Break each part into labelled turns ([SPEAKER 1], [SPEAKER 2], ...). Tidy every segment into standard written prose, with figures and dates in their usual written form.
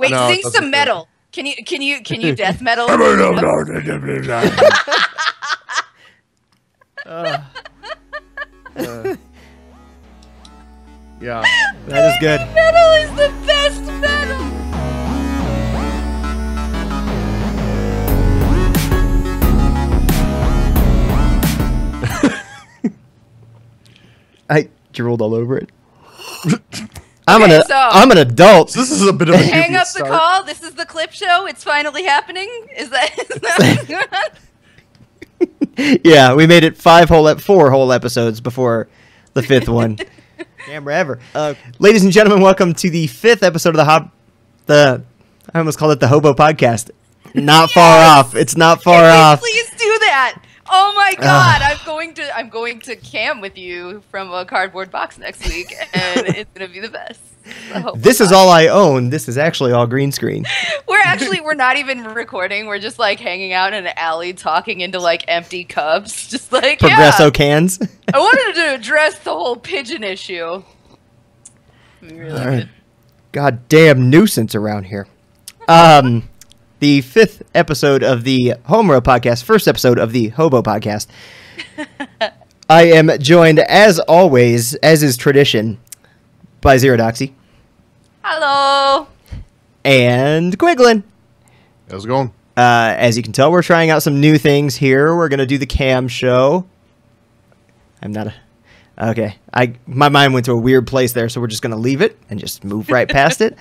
[SPEAKER 1] Wait,
[SPEAKER 2] No,
[SPEAKER 1] sing some metal. Can you death metal?
[SPEAKER 2] Yeah.
[SPEAKER 3] That is good.
[SPEAKER 1] Metal is the best metal.
[SPEAKER 3] I drooled all over it.
[SPEAKER 1] I'm
[SPEAKER 3] an adult.
[SPEAKER 2] So this is a bit of a
[SPEAKER 1] Hang up
[SPEAKER 2] start.
[SPEAKER 1] the call. This is the clip show. It's finally happening. Is that what's going on?
[SPEAKER 3] Yeah, we made it 4 whole episodes before the 5th one. Camera ever. Ladies and gentlemen, welcome to the 5th episode of I almost called it the Hobo podcast. Not far off. It's not far off.
[SPEAKER 1] Please do that. Oh my God! I'm going to cam with you from a cardboard box next week, and it's gonna be the best.
[SPEAKER 3] This is all I own. This is actually all green screen.
[SPEAKER 1] We're not even recording. We're just like hanging out in an alley, talking into like empty cups, just like
[SPEAKER 3] Progresso cans.
[SPEAKER 1] I wanted to address the whole pigeon issue. Really
[SPEAKER 3] All right. Goddamn nuisance around here. The 5th episode of the HomeRow podcast, first episode of the Hobo podcast. I am joined, as always, as is tradition, by Zero Doxy.
[SPEAKER 1] Hello.
[SPEAKER 3] And Quiglin.
[SPEAKER 2] How's it going?
[SPEAKER 3] As you can tell, we're trying out some new things here. We're going to do the cam show. Okay. My mind went to a weird place there, so we're just going to leave it and just move right past it.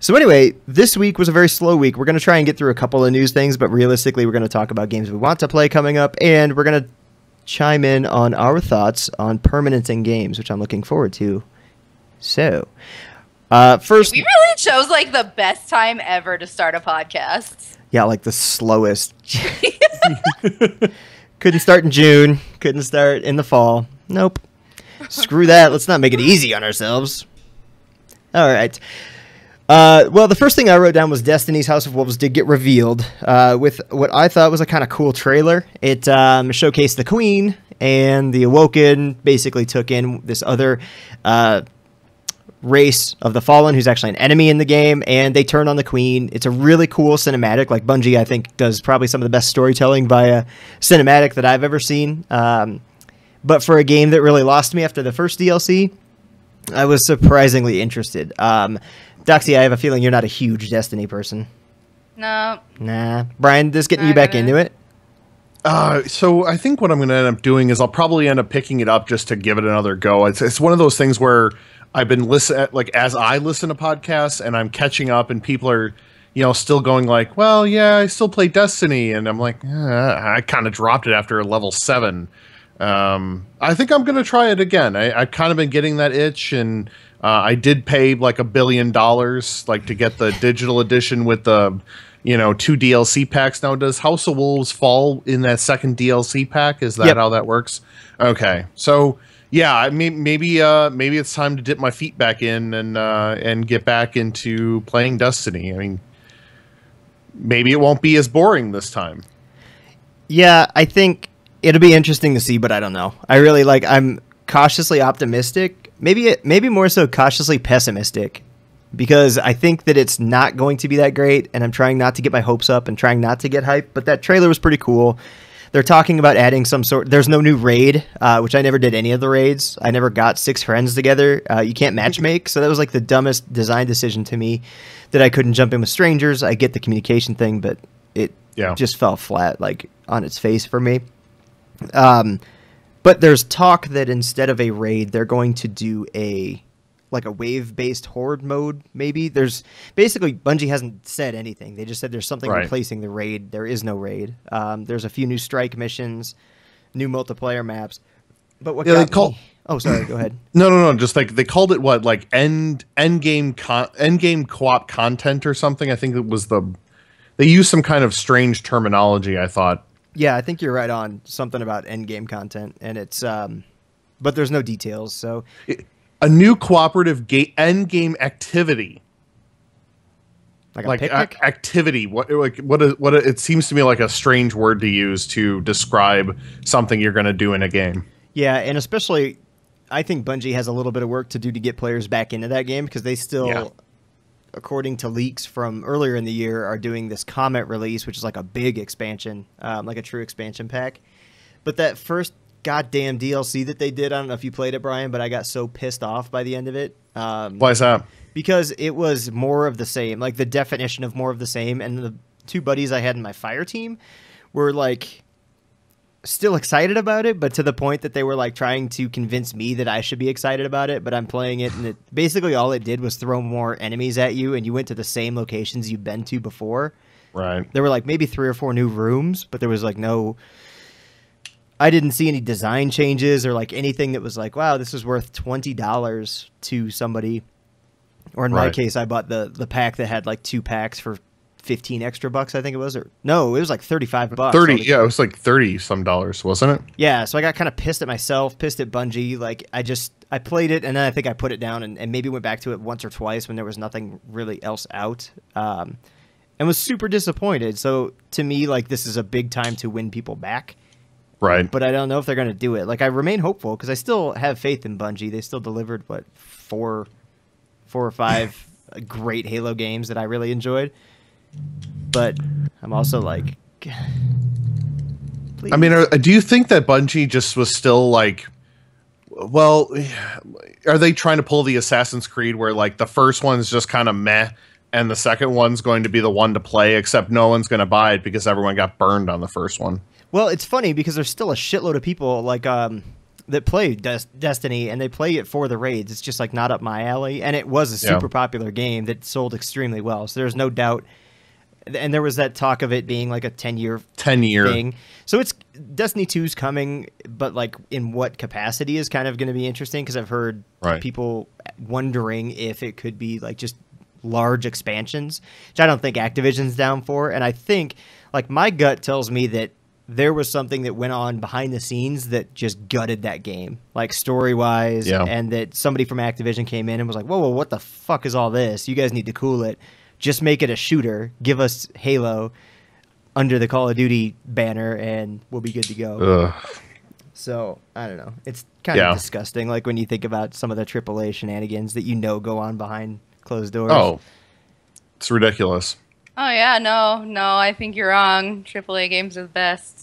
[SPEAKER 3] So anyway, this week was a very slow week. We're going to try and get through a couple of news things, but realistically, we're going to talk about games we want to play coming up, and we're going to chime in on our thoughts on permanence in games, which I'm looking forward to. So, first...
[SPEAKER 1] We really chose, like, the best time ever to start a podcast.
[SPEAKER 3] Yeah, like the slowest. Couldn't start in June. Couldn't start in the fall. Nope. Screw that. Let's not make it easy on ourselves. All right. Well, the first thing I wrote down was Destiny's House of Wolves did get revealed with what I thought was a kind of cool trailer. It showcased the Queen and the Awoken, basically took in this other race of the Fallen who's actually an enemy in the game, and they turn on the Queen. It's a really cool cinematic. Like, Bungie, I think, does probably some of the best storytelling via cinematic that I've ever seen. But for a game that really lost me after the first DLC, I was surprisingly interested. Doxy, I have a feeling you're not a huge Destiny person.
[SPEAKER 1] No.
[SPEAKER 3] Nah. Brian, this getting you back into it?
[SPEAKER 2] So I think what I'm going to end up doing is I'll probably end up picking it up just to give it another go. It's one of those things where I've been as I listen to podcasts and I'm catching up and people are, still going like, well, yeah, I still play Destiny. And I'm like, I kind of dropped it after level 7. I think I'm going to try it again. I've kind of been getting that itch, and I did pay like $1 billion to get the digital edition with the 2 DLC packs. Now, does House of Wolves fall in that second DLC pack? Is that how that works? Okay, so yeah, maybe it's time to dip my feet back in and get back into playing Destiny. I mean, maybe it won't be as boring this time.
[SPEAKER 3] Yeah, I think it'll be interesting to see, but I don't know. I'm cautiously optimistic, maybe more so cautiously pessimistic, because I think that it's not going to be that great, and I'm trying not to get my hopes up and trying not to get hyped, but that trailer was pretty cool. They're talking about adding there's no new raid, which I never did any of the raids. I never got 6 friends together. You can't matchmake, so that was like the dumbest design decision to me, that I couldn't jump in with strangers. I get the communication thing, but it just fell flat, like on its face for me. But there's talk that instead of a raid, they're going to do a wave-based horde mode, maybe. There's basically, Bungie hasn't said anything. They just said there's something replacing the raid. There is no raid. There's a few new strike missions, new multiplayer maps. But what Oh, sorry, go ahead.
[SPEAKER 2] No. Just like they called it end game co-op content or something. I think it was they used some kind of strange terminology, I thought.
[SPEAKER 3] Yeah, I think you're right on something about end game content, and it's but there's no details. So
[SPEAKER 2] a new cooperative end game activity,
[SPEAKER 3] like a
[SPEAKER 2] activity. What it seems to me like a strange word to use to describe something you're going to do in a game.
[SPEAKER 3] Yeah, and especially, I think Bungie has a little bit of work to do to get players back into that game, because they still according to leaks from earlier in the year, are doing this Comet release, which is like a big expansion, like a true expansion pack. But that first goddamn DLC that they did, I don't know if you played it, Brian, but I got so pissed off by the end of it.
[SPEAKER 2] Why is that?
[SPEAKER 3] Because it was more of the same, like the definition of more of the same. And the two buddies I had in my fire team were like still excited about it, but to the point that they were like trying to convince me that I should be excited about it. But I'm playing it, and it basically all it did was throw more enemies at you, and you went to the same locations you've been to before.
[SPEAKER 2] Right.
[SPEAKER 3] There were like maybe 3 or 4 new rooms, but there was like no. I didn't see any design changes or like anything that was like, wow, this is worth $20 to somebody. Or in my case, I bought the pack that had like 2 packs for 15 extra bucks, I think it was. Or no, it was like 35 bucks.
[SPEAKER 2] 30, yeah, it was like 30 some dollars, wasn't it?
[SPEAKER 3] Yeah, so I got kind of pissed at myself, pissed at Bungie. Like I played it, and then I think I put it down and maybe went back to it once or twice when there was nothing really else out. And was super disappointed. So to me, like, this is a big time to win people back.
[SPEAKER 2] Right.
[SPEAKER 3] But I don't know if they're going to do it. Like, I remain hopeful because I still have faith in Bungie. They still delivered, what, 4 or 5 great Halo games that I really enjoyed. But I'm also like, please.
[SPEAKER 2] I mean, do you think that Bungie just was still like, well, are they trying to pull the Assassin's Creed where like the first one's just kind of meh and the second one's going to be the one to play, except no one's going to buy it because everyone got burned on the first one?
[SPEAKER 3] Well, it's funny because there's still a shitload of people like that play Destiny, and they play it for the raids. It's just like not up my alley, and it was a super popular game that sold extremely well. So there's no doubt. And there was that talk of it being like a 10-year thing. So it's Destiny 2's coming, but like in what capacity is kind of going to be interesting because I've heard people wondering if it could be like just large expansions, which I don't think Activision's down for. And I think like my gut tells me that there was something that went on behind the scenes that just gutted that game, like story-wise, and that somebody from Activision came in and was like, whoa, what the fuck is all this? You guys need to cool it. Just make it a shooter. Give us Halo under the Call of Duty banner, and we'll be good to go.
[SPEAKER 2] Ugh.
[SPEAKER 3] So, I don't know. It's kind of disgusting, like when you think about some of the AAA shenanigans that you know go on behind closed doors.
[SPEAKER 2] Oh, it's ridiculous.
[SPEAKER 1] Oh, yeah, no, I think you're wrong. AAA games are the best.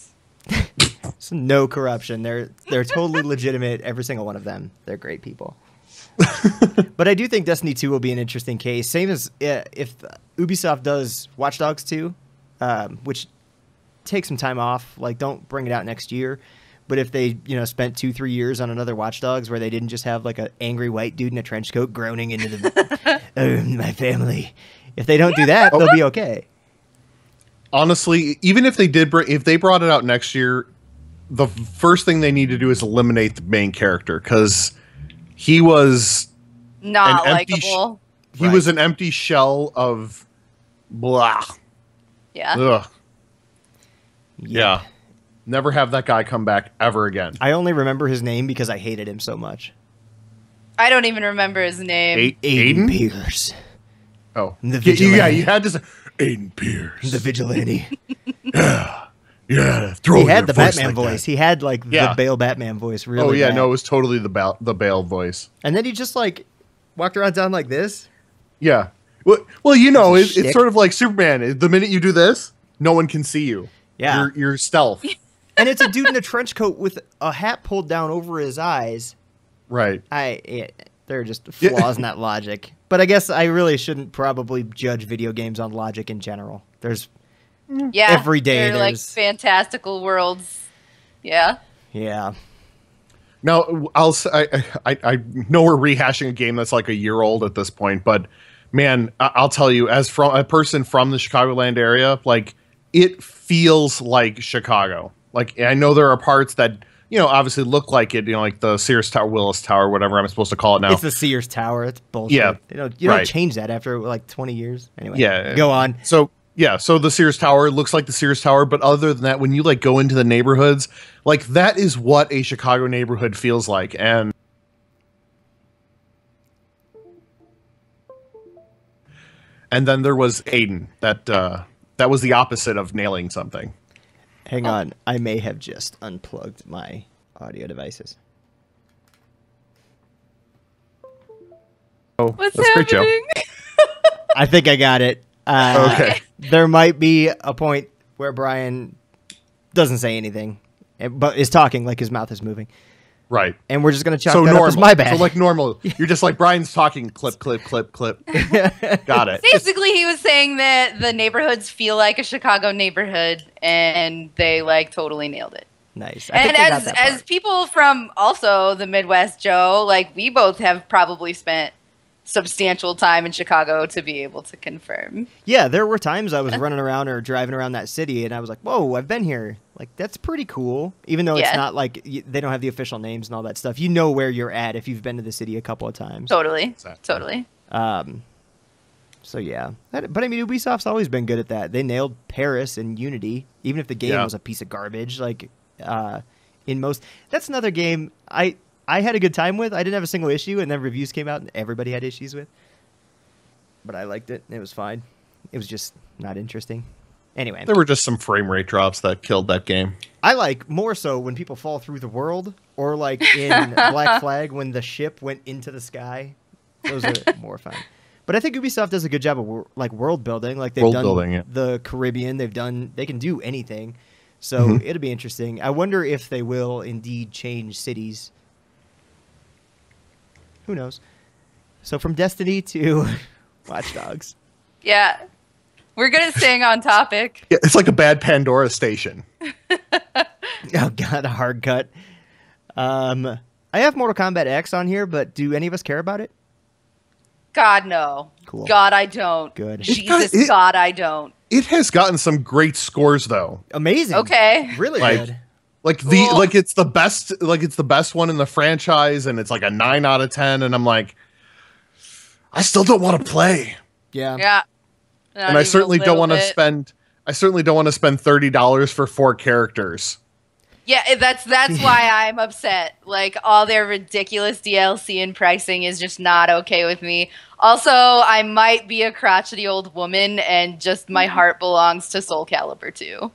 [SPEAKER 3] So no corruption. They're totally legitimate, every single one of them. They're great people. But I do think Destiny 2 will be an interesting case. Same as if Ubisoft does Watch Dogs 2, which takes some time off. Like, don't bring it out next year. But if they, spent 2-3 years on another Watch Dogs where they didn't just have like an angry white dude in a trench coat groaning into the my family. If they don't do that, they'll be okay.
[SPEAKER 2] Honestly, even if they did, if they brought it out next year, the first thing they need to do is eliminate the main character because he was
[SPEAKER 1] not likable.
[SPEAKER 2] He was an empty shell of blah.
[SPEAKER 1] Yeah.
[SPEAKER 2] Ugh. Yeah. Never have that guy come back ever again.
[SPEAKER 3] I only remember his name because I hated him so much.
[SPEAKER 1] I don't even remember his name.
[SPEAKER 3] Aiden Pierce.
[SPEAKER 2] Oh.
[SPEAKER 3] The vigilante.
[SPEAKER 2] Yeah, you had to say Aiden Pierce.
[SPEAKER 3] The vigilante.
[SPEAKER 2] Yeah.
[SPEAKER 3] He had the Batman voice. He had like the Bale Batman voice. Really.
[SPEAKER 2] Oh yeah,
[SPEAKER 3] bad.
[SPEAKER 2] no, it was totally the Bale voice.
[SPEAKER 3] And then he just like walked around down like this.
[SPEAKER 2] Yeah. Well, it's sort of like Superman. The minute you do this, no one can see you.
[SPEAKER 3] Yeah.
[SPEAKER 2] You're stealth.
[SPEAKER 3] And it's a dude in a trench coat with a hat pulled down over his eyes.
[SPEAKER 2] Right.
[SPEAKER 3] There are just flaws in that logic. But I guess I really shouldn't probably judge video games on logic in general. There's every day
[SPEAKER 1] they're like fantastical worlds. Yeah.
[SPEAKER 3] Yeah.
[SPEAKER 2] Now, I know we're rehashing a game that's like a year old at this point, but man, I'll tell you, as from a person from the Chicagoland area, like it feels like Chicago. Like I know there are parts that obviously look like it, like the Sears Tower, Willis Tower, whatever I'm supposed to call it now.
[SPEAKER 3] It's the Sears Tower. It's bullshit.
[SPEAKER 2] Yeah,
[SPEAKER 3] you don't change that after like 20 years. Anyway, go on.
[SPEAKER 2] So the Sears Tower looks like the Sears Tower, but other than that, when you like go into the neighborhoods, like that is what a Chicago neighborhood feels like. And then there was Aiden. That was the opposite of nailing something.
[SPEAKER 3] Hang on, I may have just unplugged my audio devices.
[SPEAKER 1] What's happening?
[SPEAKER 3] I think I got it.
[SPEAKER 2] Okay.
[SPEAKER 3] There might be a point where Brian doesn't say anything, but is talking like his mouth is moving.
[SPEAKER 2] Right.
[SPEAKER 3] And we're just going to chalk
[SPEAKER 2] So
[SPEAKER 3] that
[SPEAKER 2] normal.
[SPEAKER 3] up as my bad.
[SPEAKER 2] So like normal. You're just like Brian's talking clip, clip, clip, clip. Got it.
[SPEAKER 1] Basically, he was saying that the neighborhoods feel like a Chicago neighborhood, and they like totally nailed it.
[SPEAKER 3] Nice.
[SPEAKER 1] And as people from also the Midwest, Joe, like we both have probably spent substantial time in Chicago to be able to confirm.
[SPEAKER 3] Yeah, there were times I was running around or driving around that city, and I was like, "Whoa, I've been here! Like that's pretty cool." Even though it's not like they don't have the official names and all that stuff, you know where you're at if you've been to the city a couple of times.
[SPEAKER 1] Totally, totally.
[SPEAKER 3] So yeah, but I mean, Ubisoft's always been good at that. They nailed Paris and Unity, even if the game was a piece of garbage. Like in most, that's another game I had a good time with. I didn't have a single issue, and then reviews came out, and everybody had issues with. But I liked it. It was fine. It was just not interesting. Anyway.
[SPEAKER 2] There were just some frame rate drops that killed that game.
[SPEAKER 3] I like more so when people fall through the world, or like in Black Flag when the ship went into the sky. Those are more fun. But I think Ubisoft does a good job of like world building. Like they've done the Caribbean. They can do anything. So it'll be interesting. I wonder if they will indeed change cities. Who knows? So from Destiny to Watch Dogs.
[SPEAKER 1] Yeah. We're good at staying on topic.
[SPEAKER 2] Yeah, it's like a bad Pandora station.
[SPEAKER 3] Oh, God, a hard cut. I have Mortal Kombat X on here, but do any of us care about it?
[SPEAKER 1] God, no.
[SPEAKER 3] Cool.
[SPEAKER 1] God, I don't.
[SPEAKER 3] Good.
[SPEAKER 1] Jesus, God, I don't.
[SPEAKER 2] It has gotten some great scores, though.
[SPEAKER 3] Amazing.
[SPEAKER 1] Okay.
[SPEAKER 3] Really good.
[SPEAKER 2] Like it's the best. Like it's the best one in the franchise, and it's like a 9 out of 10. And I'm like, I still don't want to play.
[SPEAKER 3] Yeah.
[SPEAKER 1] Yeah.
[SPEAKER 2] And I certainly don't want to spend. I certainly don't want to spend $30 for 4 characters.
[SPEAKER 1] Yeah, that's why I'm upset. Like all their ridiculous DLC and pricing is just not okay with me. Also, I might be a crotchety old woman, and just my heart belongs to Soul Calibur 2.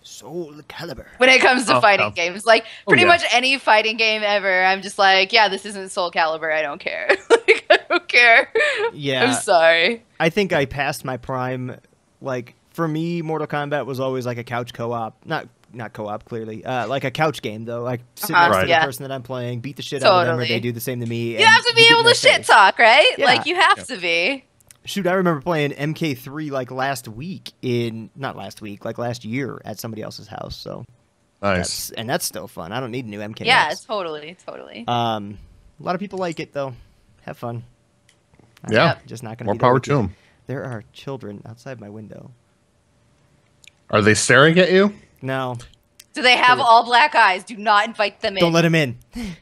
[SPEAKER 3] Soul Calibur.
[SPEAKER 1] When it comes to fighting games, like pretty much any fighting game ever, I'm just like, yeah, this isn't Soul Calibur. I don't care. Like, I don't care.
[SPEAKER 3] Yeah,
[SPEAKER 1] I'm sorry.
[SPEAKER 3] I think I passed my prime. Like for me, Mortal Kombat was always like a couch co-op, not co-op clearly, like a couch game though. Like sit next to the person that I'm playing, beat the shit out of them, or they do the same to me.
[SPEAKER 1] You have to be able to shit talk, right?
[SPEAKER 3] Yeah.
[SPEAKER 1] Like you have to be.
[SPEAKER 3] Shoot, I remember playing MK3 like last year at somebody else's house. So
[SPEAKER 2] nice,
[SPEAKER 3] that's still fun. I don't need a new MK.
[SPEAKER 1] Yeah, totally.
[SPEAKER 3] A lot of people like it though. Have fun.
[SPEAKER 2] Yeah,
[SPEAKER 3] just not gonna.
[SPEAKER 2] More power to them.
[SPEAKER 3] There are children outside my window.
[SPEAKER 2] Are they staring at you?
[SPEAKER 3] No.
[SPEAKER 1] Do they have all black eyes? Do not invite them in.
[SPEAKER 3] Don't let them in.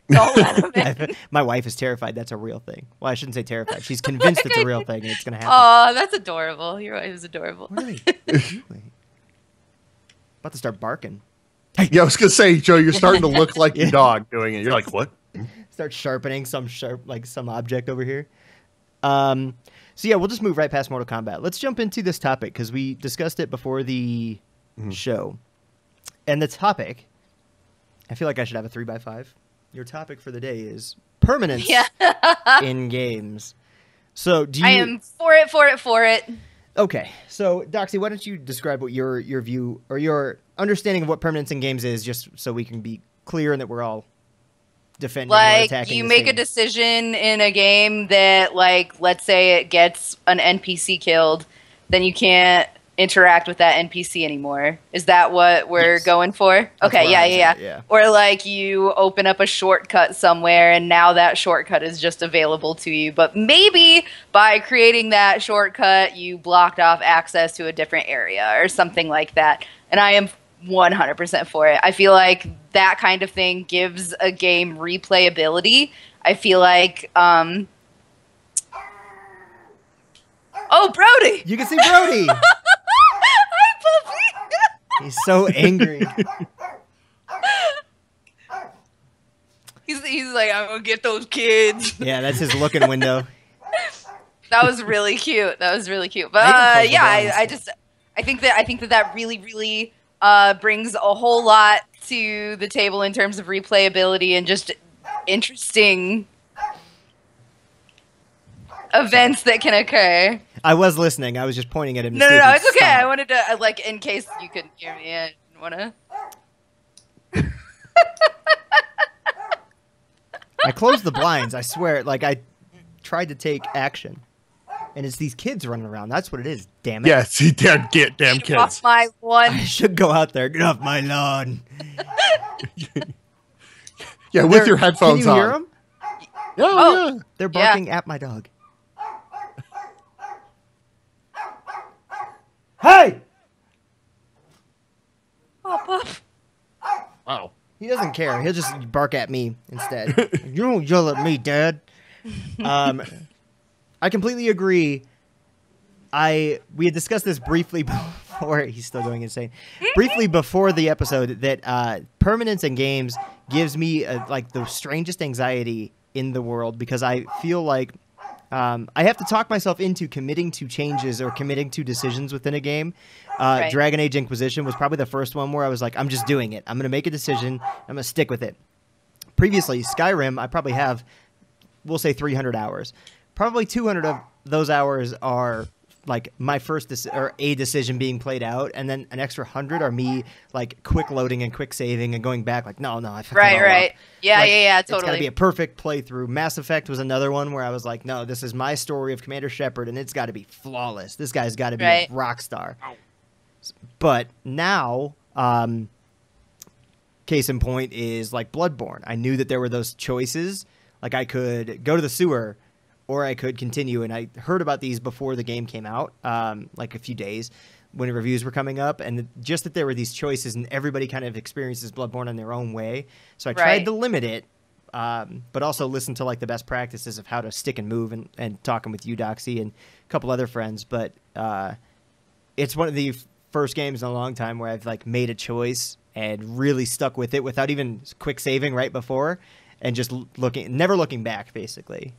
[SPEAKER 1] Don't let them in.
[SPEAKER 3] My wife is terrified that's a real thing. Well, I shouldn't say terrified. She's convinced it's a real thing and it's going to happen.
[SPEAKER 1] Oh, that's adorable. Your wife is adorable.
[SPEAKER 3] What are they doing? About to start barking.
[SPEAKER 2] Yeah, I was going to say, Joe, you're starting to look like your dog doing it. You're like, what?
[SPEAKER 3] Start sharpening some object over here. So yeah, we'll just move right past Mortal Kombat. Let's jump into this topic because we discussed it before the show. And the topic, I feel like I should have a 3x5. Your topic for the day is permanence in games. So do you...
[SPEAKER 1] I am for it.
[SPEAKER 3] Okay, so Doxy, why don't you describe what your view or your understanding of what permanence in games is, just so we can be clear and that we're all defending or attacking.
[SPEAKER 1] Like you make a decision in a game that, like, let's say it gets an NPC killed, then you can't interact with that NPC anymore. Is that what we're going for? Okay, yeah. Or like you open up a shortcut somewhere and now that shortcut is just available to you, but maybe by creating that shortcut you blocked off access to a different area or something like that. And I am 100% for it. I feel like that kind of thing gives a game replayability. I feel like oh, Brody!
[SPEAKER 3] You can see Brody!
[SPEAKER 1] Hi, puppy!
[SPEAKER 3] He's so angry.
[SPEAKER 1] He's like, I'm gonna get those kids.
[SPEAKER 3] Yeah, that's his looking window.
[SPEAKER 1] That was really cute. But yeah, I think that really brings a whole lot to the table in terms of replayability and just interesting. events that can occur.
[SPEAKER 3] I was listening. I was just pointing at him.
[SPEAKER 1] No, it's okay. I wanted to, like, in case you couldn't hear me, I didn't want to.
[SPEAKER 3] I closed the blinds. I swear. Like, I tried to take action. And it's these kids running around. That's what it is. Damn it.
[SPEAKER 2] Yeah, see, damn kids.
[SPEAKER 1] Off my lawn.
[SPEAKER 3] I should go out there. Get off my lawn.
[SPEAKER 2] Yeah, with your headphones on.
[SPEAKER 3] Can you hear them?
[SPEAKER 2] Oh, yeah.
[SPEAKER 3] They're barking at my dog. Hey!
[SPEAKER 1] Pop.
[SPEAKER 2] Wow.
[SPEAKER 3] He doesn't care. He'll just bark at me instead. You don't yell at me, Dad. I completely agree. We had discussed this briefly before. He's still going insane. Briefly before the episode, that permanence in games gives me like the strangest anxiety in the world, because I feel like I have to talk myself into committing to changes or committing to decisions within a game.
[SPEAKER 1] Right.
[SPEAKER 3] Dragon Age Inquisition was probably the first one where I was like, I'm just doing it. I'm going to make a decision. I'm going to stick with it. Previously, Skyrim, I probably have, we'll say 300 hours. Probably 200 of those hours are like my first or a decision being played out, and then an extra 100 are me like quick loading and quick saving and going back like, no, I fucked it all up.
[SPEAKER 1] Yeah,
[SPEAKER 3] like,
[SPEAKER 1] yeah,
[SPEAKER 3] It's
[SPEAKER 1] totally.
[SPEAKER 3] got to be a perfect playthrough. Mass Effect was another one where I was like, no, this is my story of Commander Shepard, and it's got to be flawless. This guy's got to be a rock star. But now, case in point is like Bloodborne. I knew that there were those choices. Like I could go to the sewer, or I could continue. And I heard about these before the game came out, like a few days when reviews were coming up. And just that there were these choices, and everybody kind of experiences Bloodborne in their own way. So I tried to limit it, but also listen to like the best practices of how to stick and move, and talking with you, Doxy, and a couple other friends. But it's one of the first games in a long time where I've like made a choice and really stuck with it without even quick saving right before, and just never looking back, basically.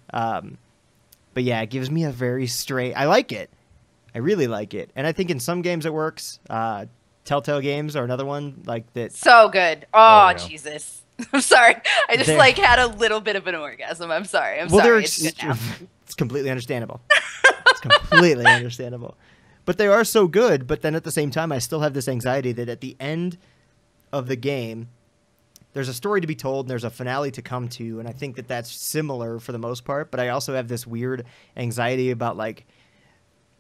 [SPEAKER 3] But yeah, it gives me a very straight. I like it. I really like it, and I think in some games it works. Telltale games are another one like that.
[SPEAKER 1] So good. Oh,
[SPEAKER 2] yeah.
[SPEAKER 1] Jesus. I'm sorry. I just like had a little bit of an orgasm. I'm sorry. I'm sorry.
[SPEAKER 3] It's completely understandable. It's completely understandable. But they are so good, but then at the same time, I still have this anxiety that at the end of the game, there's a story to be told and there's a finale to come to, and I think that that's similar for the most part, but I also have this weird anxiety about, like,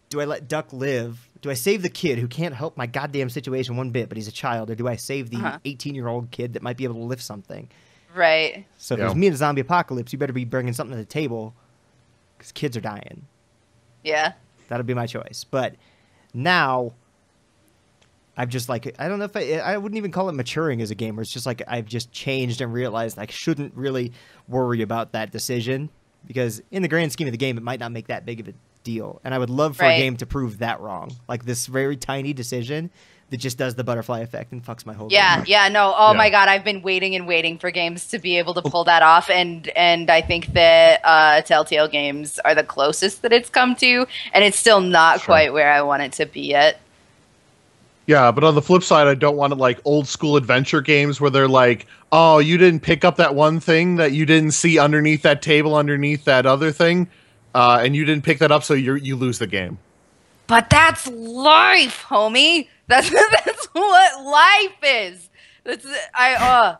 [SPEAKER 3] do I let Duck live? Do I save the kid who can't help my goddamn situation one bit, but he's a child, or do I save the 18-year-old kid that might be able to lift something?
[SPEAKER 1] Right.
[SPEAKER 3] So if there's me in a zombie apocalypse, you better be bringing something to the table, because kids are dying.
[SPEAKER 1] Yeah.
[SPEAKER 3] That'll be my choice. But now, I've just like, I don't know if I wouldn't even call it maturing as a gamer. It's just like I've just changed and realized I shouldn't really worry about that decision, because in the grand scheme of the game, it might not make that big of a deal. And I would love for a game to prove that wrong. Like this very tiny decision that just does the butterfly effect and fucks my whole game.
[SPEAKER 1] Yeah, no. Oh my God, I've been waiting and waiting for games to be able to pull that off, and I think that Telltale games are the closest that it's come to, and it's still not quite where I want it to be yet.
[SPEAKER 2] Yeah, but on the flip side, I don't want to like old school adventure games where they're like, oh, you didn't pick up that one thing that you didn't see underneath that table, underneath that other thing, and you didn't pick that up, so you lose the game.
[SPEAKER 1] But that's life, homie. That's what life is. I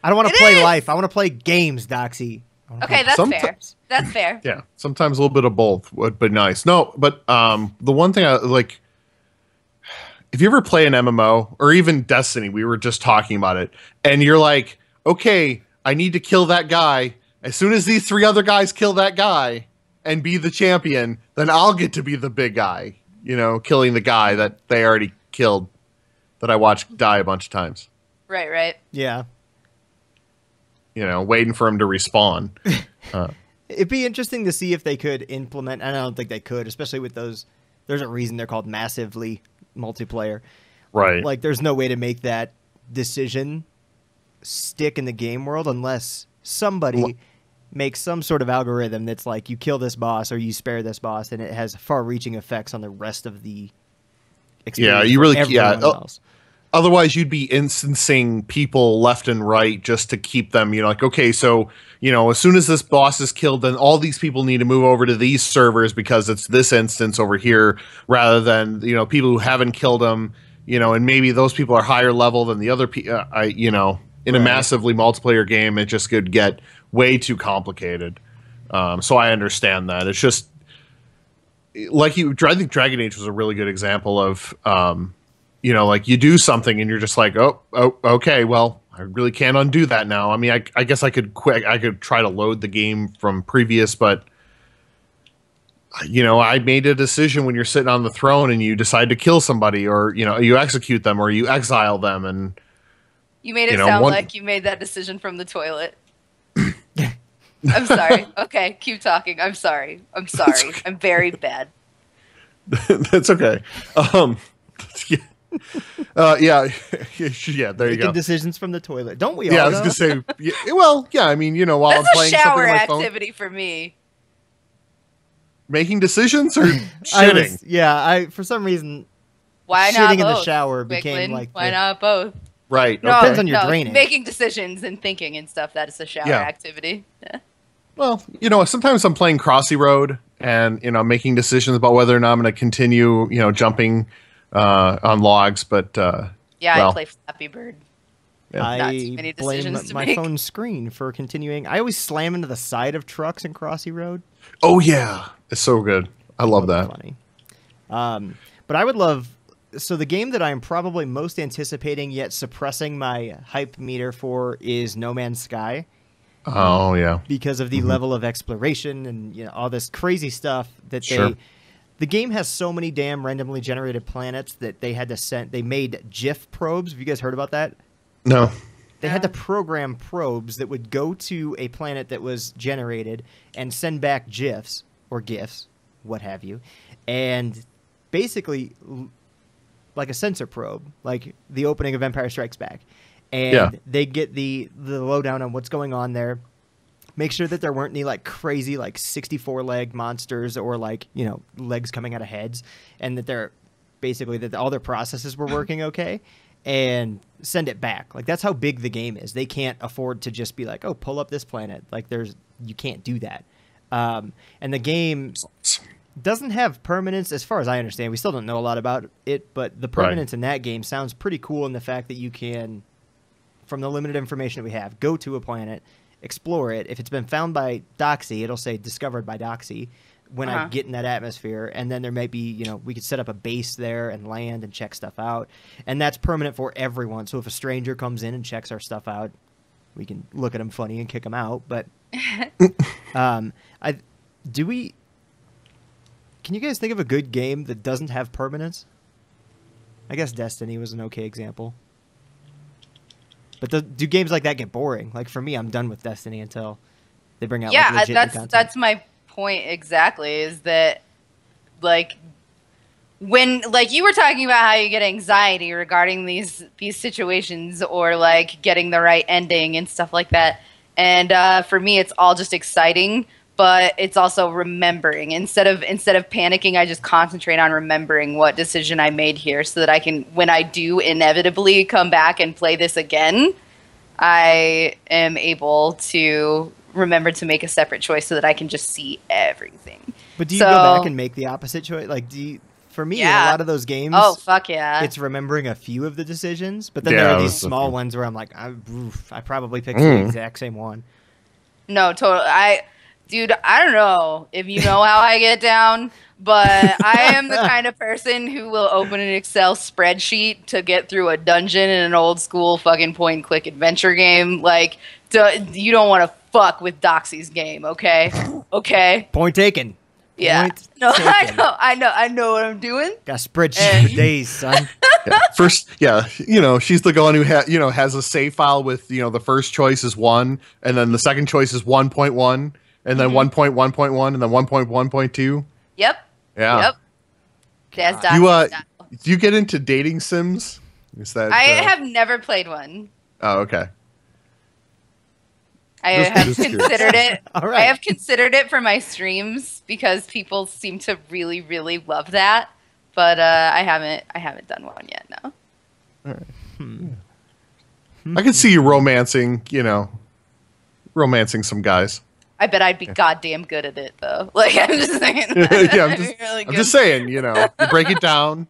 [SPEAKER 3] don't want to play life. I want to play games, Doxy.
[SPEAKER 1] Okay, that's fair. That's fair.
[SPEAKER 2] Yeah, sometimes a little bit of both would be nice. No, but the one thing I like, if you ever play an MMO or even Destiny, we were just talking about it, and you're like, okay, I need to kill that guy. As soon as these 3 other guys kill that guy and be the champion, then I'll get to be the big guy, you know, killing the guy that they already killed, that I watched die a bunch of times.
[SPEAKER 1] Right.
[SPEAKER 3] Yeah.
[SPEAKER 2] You know, waiting for him to respawn.
[SPEAKER 3] It'd be interesting to see if they could implement, and I don't think they could, especially with those, there's a reason they're called massively multiplayer.
[SPEAKER 2] Right.
[SPEAKER 3] Like, there's no way to make that decision stick in the game world unless somebody makes some sort of algorithm that's like, you kill this boss or you spare this boss, and it has far-reaching effects on the rest of the experience.
[SPEAKER 2] Yeah, you really
[SPEAKER 3] else.
[SPEAKER 2] Otherwise, you'd be instancing people left and right just to keep them, like, okay, so, as soon as this boss is killed, then all these people need to move over to these servers because it's this instance over here, rather than, people who haven't killed them, and maybe those people are higher level than the other people, in a massively multiplayer game, it just could get way too complicated. So I understand that. It's just, I think Dragon Age was a really good example of, like you do something and you're just like, oh, okay, well, I really can't undo that now. I mean, I guess I could try to load the game from previous, but I made a decision when you're sitting on the throne and you decide to kill somebody, or, you execute them, or you exile them, and
[SPEAKER 1] you made it sound like you made that decision from the toilet. I'm sorry. Okay, keep talking. I'm sorry. Okay. I'm very bad.
[SPEAKER 2] That's okay. Yeah, there you go.
[SPEAKER 3] Making decisions from the toilet. Don't we all?
[SPEAKER 2] Yeah, I was going to say, I mean, while
[SPEAKER 1] that's
[SPEAKER 2] I'm playing
[SPEAKER 1] something on my phone. That's a shower activity for me.
[SPEAKER 2] Making decisions or shitting?
[SPEAKER 3] For some reason,
[SPEAKER 1] why
[SPEAKER 3] shitting
[SPEAKER 1] not both?
[SPEAKER 3] In the shower became like...
[SPEAKER 1] Why not both?
[SPEAKER 2] Right.
[SPEAKER 1] No,
[SPEAKER 3] depends on your drainage.
[SPEAKER 1] Making decisions and thinking and stuff, that is a shower activity. Yeah.
[SPEAKER 2] Well, sometimes I'm playing Crossy Road and, making decisions about whether or not I'm going to continue, jumping on logs, but
[SPEAKER 1] I play Flappy Bird.
[SPEAKER 3] Yeah. I blame my phone screen for continuing. I always slam into the side of trucks in Crossy Road.
[SPEAKER 2] Oh yeah, it's so good. I love that.
[SPEAKER 3] Funny. But I would love. So the game that I am probably most anticipating yet suppressing my hype meter for is No Man's Sky.
[SPEAKER 2] Oh yeah,
[SPEAKER 3] because of the level of exploration and all this crazy stuff that the game has so many damn randomly generated planets that they had to send. They made GIF probes. Have you guys heard about that?
[SPEAKER 2] No.
[SPEAKER 3] They had to program probes that would go to a planet that was generated and send back GIFs or GIFs, what have you, and basically like a sensor probe, like the opening of Empire Strikes Back. And they get the lowdown on what's going on there. Make sure that there weren't any like crazy like 64-leg monsters or like legs coming out of heads, and that they're basically that all their processes were working okay, and send it back. Like that's how big the game is. They can't afford to just be like, oh, pull up this planet. Like you can't do that. And the game doesn't have permanence, as far as I understand. We still don't know a lot about it, but the permanence in that game sounds pretty cool in the fact that you can, from the limited information that we have, go to a planet, explore it. If it's been found by Doxy, it'll say discovered by Doxy when I get in that atmosphere. And then there might be, we could set up a base there and land and check stuff out. And that's permanent for everyone. So if a stranger comes in and checks our stuff out, we can look at them funny and kick them out. But can you guys think of a good game that doesn't have permanence? I guess Destiny was an okay example. But do games like that get boring? Like for me, I'm done with Destiny until they bring out like, legit content.
[SPEAKER 1] That's my point exactly. Is that like when like you were talking about how you get anxiety regarding these situations or like getting the right ending and stuff like that. And for me, it's all just exciting, but it's also remembering. Instead of panicking, I just concentrate on remembering what decision I made here, so that I can, when I do inevitably come back and play this again, I am able to remember to make a separate choice so that I can just see everything.
[SPEAKER 3] But do you go back and make the opposite choice? Like, for me, in a lot of those games,
[SPEAKER 1] oh fuck yeah,
[SPEAKER 3] it's remembering a few of the decisions, but then there are these small ones where I'm like, I probably picked the exact same one.
[SPEAKER 1] No, totally. Dude, I don't know if you know how I get down, but I am the kind of person who will open an Excel spreadsheet to get through a dungeon in an old school fucking point-and-click adventure game. Like, you don't want to fuck with Doxy's game, okay? Okay?
[SPEAKER 3] Point taken.
[SPEAKER 1] Yeah. No, I know what I'm doing.
[SPEAKER 3] Got a spreadsheet for days, son.
[SPEAKER 2] First, she's the one who has a save file with, the first choice is 1, and then the second choice is 1.1. And then 1.1.1 and then 1.1.2.
[SPEAKER 1] Yep.
[SPEAKER 2] Yeah.
[SPEAKER 1] Yep.
[SPEAKER 2] Do you get into dating sims? Is that
[SPEAKER 1] I have never played one.
[SPEAKER 2] Oh, okay.
[SPEAKER 1] I have considered it.
[SPEAKER 3] All right.
[SPEAKER 1] I have considered it for my streams because people seem to really, really love that. But I haven't done one yet. No.
[SPEAKER 2] All right. I could see you romancing some guys.
[SPEAKER 1] I bet I'd be goddamn good at it, though. Like, I'm just saying.
[SPEAKER 2] Yeah, I'm just saying, you break it down.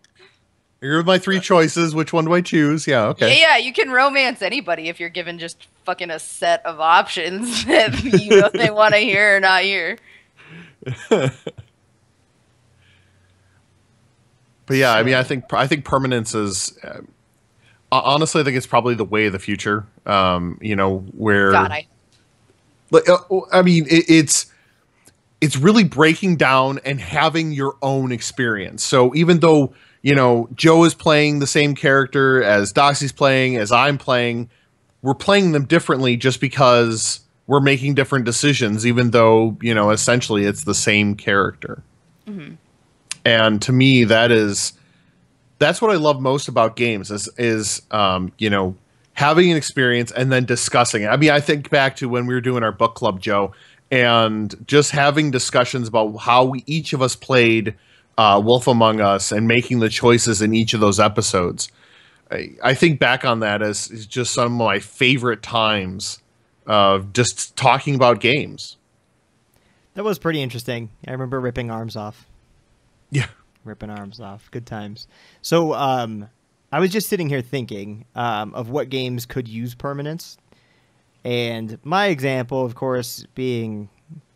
[SPEAKER 2] Here are my 3 choices. Which one do I choose? Yeah, okay.
[SPEAKER 1] Yeah, you can romance anybody if you're given just fucking a set of options that they want to hear or not hear.
[SPEAKER 2] But yeah, I mean, I think permanence is honestly, I think it's probably the way of the future. Where
[SPEAKER 1] God,
[SPEAKER 2] I mean, it's really breaking down and having your own experience. So even though Joe is playing the same character as Doxy's playing, as I'm playing, we're playing them differently just because we're making different decisions, even though, essentially it's the same character. Mm-hmm. And to me, that's what I love most about games is having an experience and then discussing it. I mean, I think back to when we were doing our book club, Joe, and just having discussions about how each of us played Wolf Among Us and making the choices in each of those episodes. I think back on that as just some of my favorite times of just talking about games.
[SPEAKER 3] That was pretty interesting. I remember ripping arms off.
[SPEAKER 2] Yeah.
[SPEAKER 3] Ripping arms off. Good times. So I was just sitting here thinking of what games could use permanence. And my example, of course, being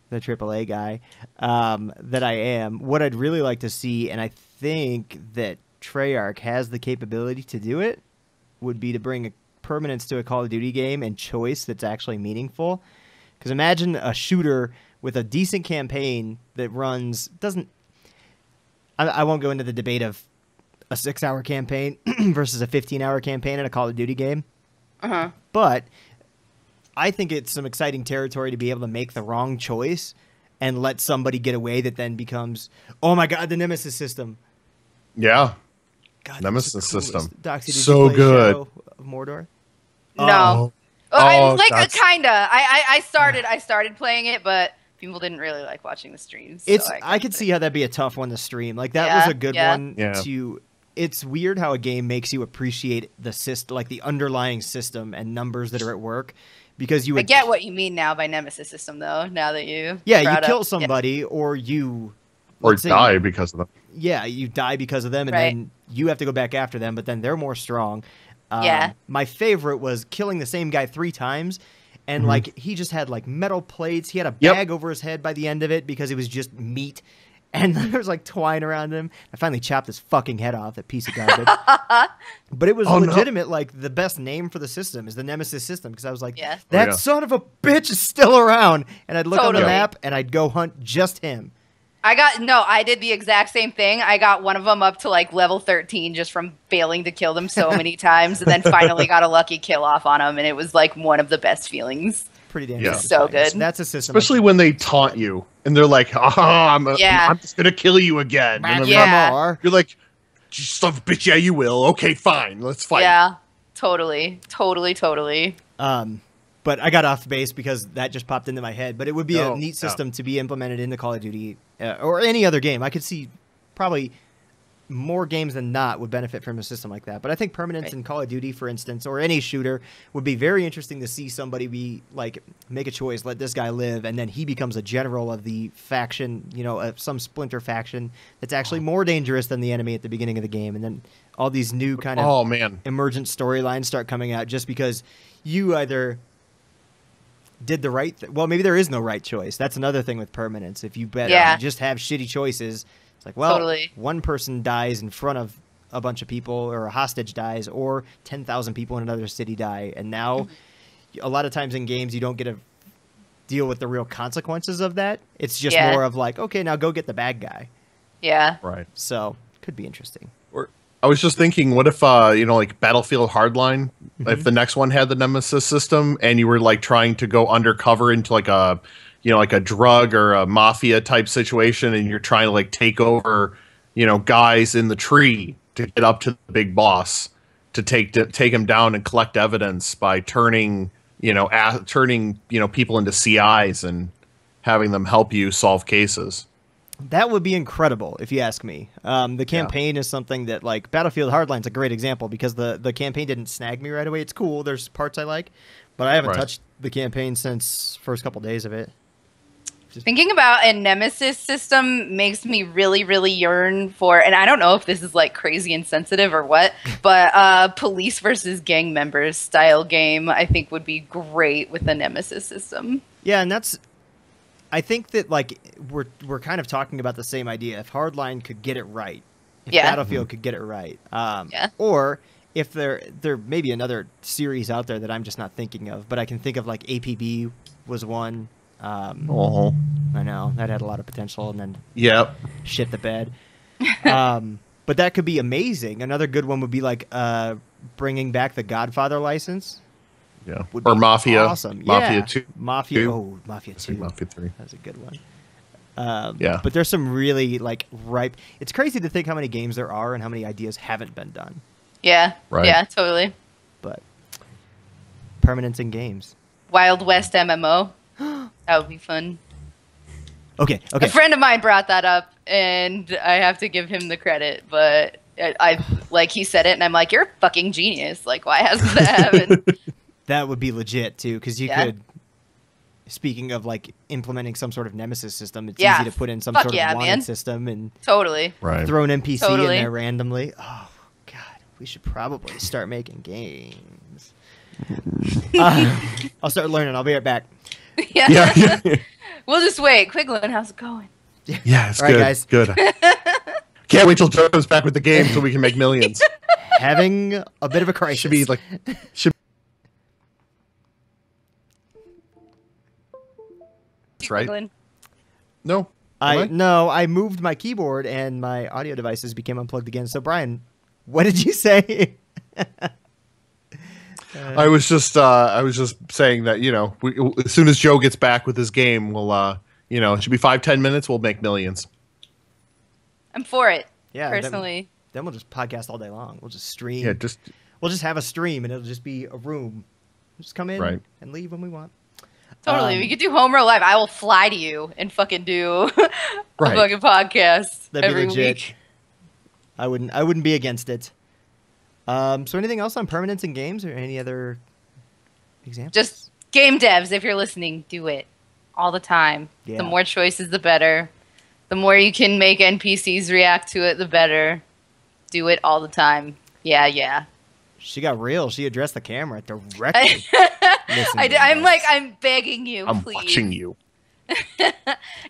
[SPEAKER 3] the AAA guy that I am, what I'd really like to see, and I think that Treyarch has the capability to do it, would be to bring a permanence to a Call of Duty game and choice that's actually meaningful. Because imagine a shooter with a decent campaign that runs, I won't go into the debate of a 6-hour campaign versus a 15-hour campaign in a Call of Duty game.
[SPEAKER 1] Uh-huh.
[SPEAKER 3] But I think it's some exciting territory to be able to make the wrong choice and let somebody get away that then becomes, oh my God, the Nemesis System.
[SPEAKER 2] Yeah.
[SPEAKER 3] God,
[SPEAKER 2] Nemesis System.
[SPEAKER 3] Doxy, did
[SPEAKER 2] so
[SPEAKER 3] you play
[SPEAKER 2] good.
[SPEAKER 3] Shadow of Mordor?
[SPEAKER 1] No. Kinda. I started playing it, but people didn't really like watching the streams. So
[SPEAKER 3] I could see how that'd be a tough one to stream. Like that was a good one to. It's weird how a game makes you appreciate the system, like the underlying system and numbers that are at work, because I
[SPEAKER 1] get what you mean now by Nemesis System, though. Now that you
[SPEAKER 3] you kill somebody or
[SPEAKER 2] die because of them.
[SPEAKER 3] Yeah, you die because of them, and then you have to go back after them, but then they're more strong. My favorite was killing the same guy 3 times. And, like, he just had, like, metal plates. He had a bag over his head by the end of it because it was just meat. And there was, like, twine around him. I finally chopped his fucking head off, that piece of garbage. But it was legitimate, like, the best name for the system is the Nemesis System. Because I was like, that son of a bitch is still around. And I'd look on the map, and I'd go hunt just him.
[SPEAKER 1] I did the exact same thing. I got one of them up to like level 13 just from failing to kill them so many times, and then finally got a lucky kill off on them, and it was like one of the best feelings.
[SPEAKER 3] Pretty damn
[SPEAKER 1] so good.
[SPEAKER 3] That's a system.
[SPEAKER 2] Especially when they taunt you and they're like, I'm just gonna kill you again. And you're like, son of a bitch, yeah, you will. Okay, fine, let's fight.
[SPEAKER 1] Yeah, totally.
[SPEAKER 3] But I got off base because that just popped into my head. But it would be a neat system to be implemented into Call of Duty or any other game. I could see probably more games than not would benefit from a system like that. But I think permanence in Call of Duty, for instance, or any shooter would be very interesting to see somebody be like, make a choice, let this guy live, and then he becomes a general of the faction, some splinter faction that's actually more dangerous than the enemy at the beginning of the game. And then all these new kind of emergent storylines start coming out just because you either did the right well, maybe there is no right choice. That's another thing with permanence. If you just have shitty choices, it's like, well, one person dies in front of a bunch of people, or a hostage dies, or 10,000 people in another city die, and now a lot of times in games you don't get to deal with the real consequences of that. It's just more of like, okay, now go get the bad guy.
[SPEAKER 1] Yeah.
[SPEAKER 2] Right.
[SPEAKER 3] So could be interesting.
[SPEAKER 2] I was just thinking, what if, like Battlefield Hardline, if the next one had the Nemesis system and you were like trying to go undercover into like a, like a drug or a mafia type situation, and you're trying to like take over, guys in the tree to get up to the big boss to take him down and collect evidence by turning people into CIs and having them help you solve cases.
[SPEAKER 3] That would be incredible, if you ask me. The campaign is something that, like, Battlefield Hardline's a great example because the campaign didn't snag me right away. It's cool. There's parts I like, but I haven't touched the campaign since first couple days of it.
[SPEAKER 1] Thinking about a Nemesis system makes me really, really yearn for, and I don't know if this is like crazy insensitive or what, but police versus gang members style game I think would be great with the Nemesis system.
[SPEAKER 3] Yeah, and that's... I think that, like, we're kind of talking about the same idea. If Hardline could get it right, if Battlefield could get it right, or if there may be another series out there that I'm just not thinking of, but I can think of, like, APB was one. I know that had a lot of potential, and then shit the bed. But that could be amazing. Another good one would be like bringing back the Godfather license.
[SPEAKER 2] Yeah, or Mafia.
[SPEAKER 3] Awesome.
[SPEAKER 2] Mafia 2.
[SPEAKER 3] Mafia. Oh, Mafia 2.
[SPEAKER 2] Mafia 3.
[SPEAKER 3] That's a good one. But there's some really like ripe. It's crazy to think how many games there are and how many ideas haven't been done.
[SPEAKER 1] Yeah. Right. Yeah. Totally.
[SPEAKER 3] But permanence in games.
[SPEAKER 1] Wild West MMO. That would be fun.
[SPEAKER 3] Okay.
[SPEAKER 1] A friend of mine brought that up, and I have to give him the credit. But I like he said it, and I'm like, "You're a fucking genius! Like, why hasn't that happened?"
[SPEAKER 3] That would be legit too, because you could. Speaking of like implementing some sort of Nemesis system, it's easy to put in some sort of wanted system and throw an NPC in there randomly. Oh God, we should probably start making games. I'll start learning. I'll be right back.
[SPEAKER 1] Yeah. We'll just wait. Quiglin, how's it going?
[SPEAKER 2] Yeah, it's
[SPEAKER 3] all
[SPEAKER 2] good.
[SPEAKER 3] Right, guys.
[SPEAKER 2] Good. Can't wait till Joe comes back with the game so we can make millions.
[SPEAKER 3] Having a bit of a crisis.
[SPEAKER 2] Should be like. Right? No.
[SPEAKER 3] I moved my keyboard and my audio devices became unplugged again. So Brian, what did you say?
[SPEAKER 2] I was just saying that, you know, as soon as Joe gets back with his game, we'll you know, it should be 5-10 minutes, we'll make millions.
[SPEAKER 1] I'm for it.
[SPEAKER 3] Yeah,
[SPEAKER 1] personally.
[SPEAKER 3] Then we'll just podcast all day long. We'll just stream.
[SPEAKER 2] Yeah,
[SPEAKER 3] we'll just have a stream and it'll just be a room. We'll just come in and leave when we want.
[SPEAKER 1] Totally. We could do HomeRow Live. I will fly to you and fucking do a fucking podcast every week.
[SPEAKER 3] I wouldn't be against it. So anything else on permanence in games or any other examples?
[SPEAKER 1] Just game devs, if you're listening, do it all the time. Yeah. The more choices, the better. The more you can make NPCs react to it, the better. Do it all the time. Yeah.
[SPEAKER 3] She got real. She addressed the camera directly.
[SPEAKER 1] I'm begging you,
[SPEAKER 2] I'm
[SPEAKER 1] please.
[SPEAKER 2] Watching you.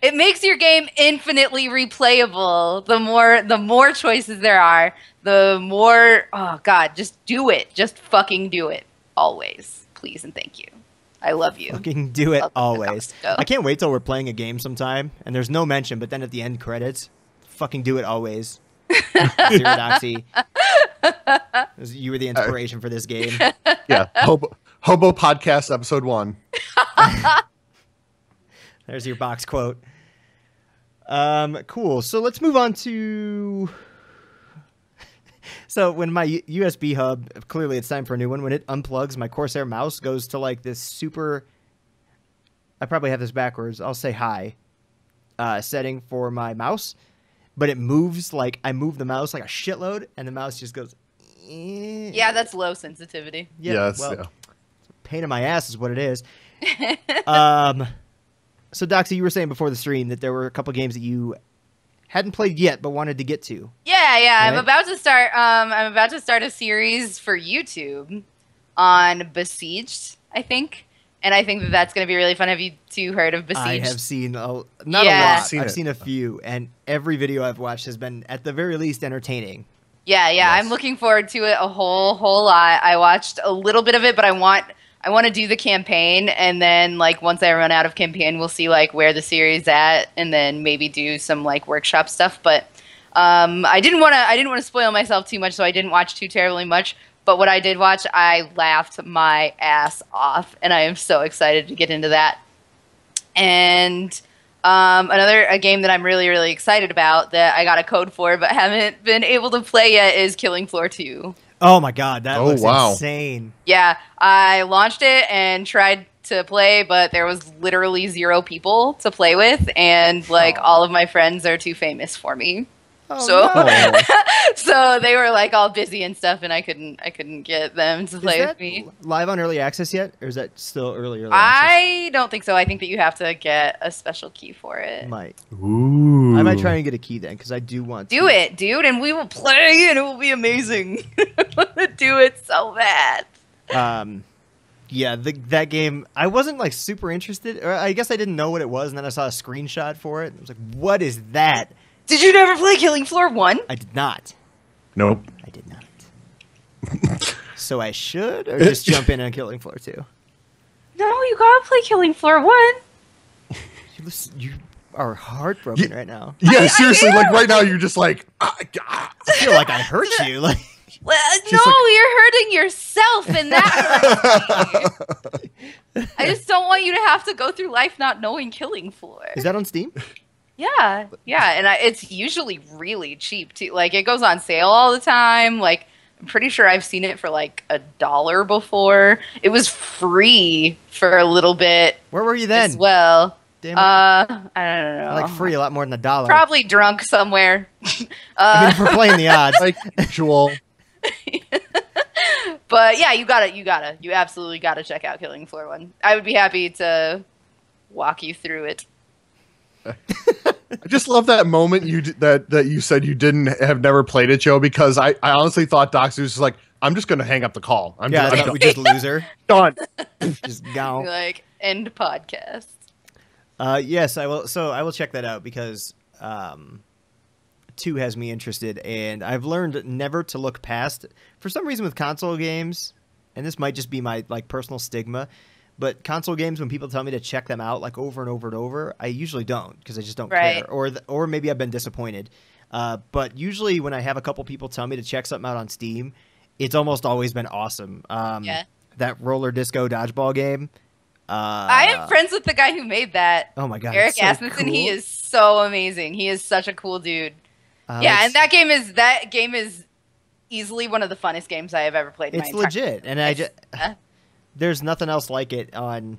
[SPEAKER 1] It makes your game infinitely replayable. The more choices there are, the more, oh God, just do it. Just fucking do it. Always. Please and thank you. I love you.
[SPEAKER 3] Fucking do it always. I can't wait till we're playing a game sometime and there's no mention, but then at the end credits, fucking do it always. Zero Doxy. You were the inspiration for this game.
[SPEAKER 2] Yeah. Hobo Podcast Episode 1.
[SPEAKER 3] There's your box quote. Cool. So let's move on to... So when my USB hub, clearly it's time for a new one. When it unplugs, my Corsair mouse goes to like this super... I probably have this backwards. I'll say high setting for my mouse. But it moves like... I move the mouse like a shitload, and the mouse just goes...
[SPEAKER 1] Yeah, that's low sensitivity.
[SPEAKER 3] Yeah, pain in my ass is what it is. So Doxy, you were saying before the stream that there were a couple games that you hadn't played yet but wanted to get to.
[SPEAKER 1] Yeah. Right? I'm about to start a series for YouTube on Besieged, I think. And I think that's going to be really fun. Have you two heard of Besieged?
[SPEAKER 3] I have seen not a lot. I've seen a few, and every video I've watched has been at the very least entertaining.
[SPEAKER 1] Yeah. Yes. I'm looking forward to it a whole lot. I watched a little bit of it, but I want to do the campaign, and then like once I run out of campaign, we'll see like where the series at, and then maybe do some like workshop stuff. But I didn't want to spoil myself too much, so I didn't watch too terribly much. But what I did watch, I laughed my ass off, and I am so excited to get into that. And a game that I'm really, really excited about that I got a code for but haven't been able to play yet is Killing Floor 2.
[SPEAKER 3] Oh my God, that looks insane.
[SPEAKER 1] Yeah, I launched it and tried to play, but there was literally 0 people to play with, and like all of my friends are too famous for me. So so they were like all busy and stuff, and I couldn't get them to play with me.
[SPEAKER 3] Live on early access yet, or is that still early access?
[SPEAKER 1] I don't think so. I think that you have to get a special key for it.
[SPEAKER 2] Ooh.
[SPEAKER 3] I might try and get a key then, because I do want to.
[SPEAKER 1] Do it, dude, and we will play, and it will be amazing. I want to do it so bad.
[SPEAKER 3] Yeah, that game, I wasn't like super interested, or I guess I didn't know what it was, and then I saw a screenshot for it. I was like, what is that?
[SPEAKER 1] Did you never play Killing Floor 1?
[SPEAKER 3] I did not.
[SPEAKER 2] Nope.
[SPEAKER 3] I did not. So I should, or just jump in on Killing Floor 2?
[SPEAKER 1] No, you gotta play Killing Floor 1.
[SPEAKER 3] You are heartbroken right now.
[SPEAKER 2] Yeah, seriously, like right now you're just like...
[SPEAKER 3] I feel like I hurt you. Like,
[SPEAKER 1] well, no, you're hurting yourself, and that hurts me. I just don't want you to have to go through life not knowing Killing Floor.
[SPEAKER 3] Is that on Steam?
[SPEAKER 1] Yeah, and it's usually really cheap too. Like it goes on sale all the time. Like I'm pretty sure I've seen it for like $1 before. It was free for a little bit.
[SPEAKER 3] Where were you then?
[SPEAKER 1] As well.
[SPEAKER 3] Damn it.
[SPEAKER 1] I don't know.
[SPEAKER 3] I like free a lot more than $1.
[SPEAKER 1] Probably drunk somewhere.
[SPEAKER 3] I mean, if we're playing the odds.
[SPEAKER 2] like usual.
[SPEAKER 1] But yeah, you absolutely gotta check out Killing Floor 1. I would be happy to walk you through it.
[SPEAKER 2] I just love that moment that you said you have never played it, Joe, because I honestly thought Doxy was just like, I'm just going to hang up the call. I'm
[SPEAKER 3] just loser.
[SPEAKER 2] Done.
[SPEAKER 3] Just go.
[SPEAKER 1] Like, end podcast.
[SPEAKER 3] Yes, I will. So I will check that out because 2 has me interested, and I've learned never to look past. For some reason with console games, and this might just be my like personal stigma, but console games, when people tell me to check them out like over and over and over, I usually don't because I just don't care. Or maybe I've been disappointed. But usually when I have a couple people tell me to check something out on Steam, it's almost always been awesome. That roller disco dodgeball game.
[SPEAKER 1] I am friends with the guy who made that.
[SPEAKER 3] Oh my god,
[SPEAKER 1] Eric
[SPEAKER 3] so
[SPEAKER 1] Asmussen.
[SPEAKER 3] cool.
[SPEAKER 1] He is so amazing. He is such a cool dude. And that game is easily one of the funnest games I have ever played.
[SPEAKER 3] It's legit, and there's nothing else like it on.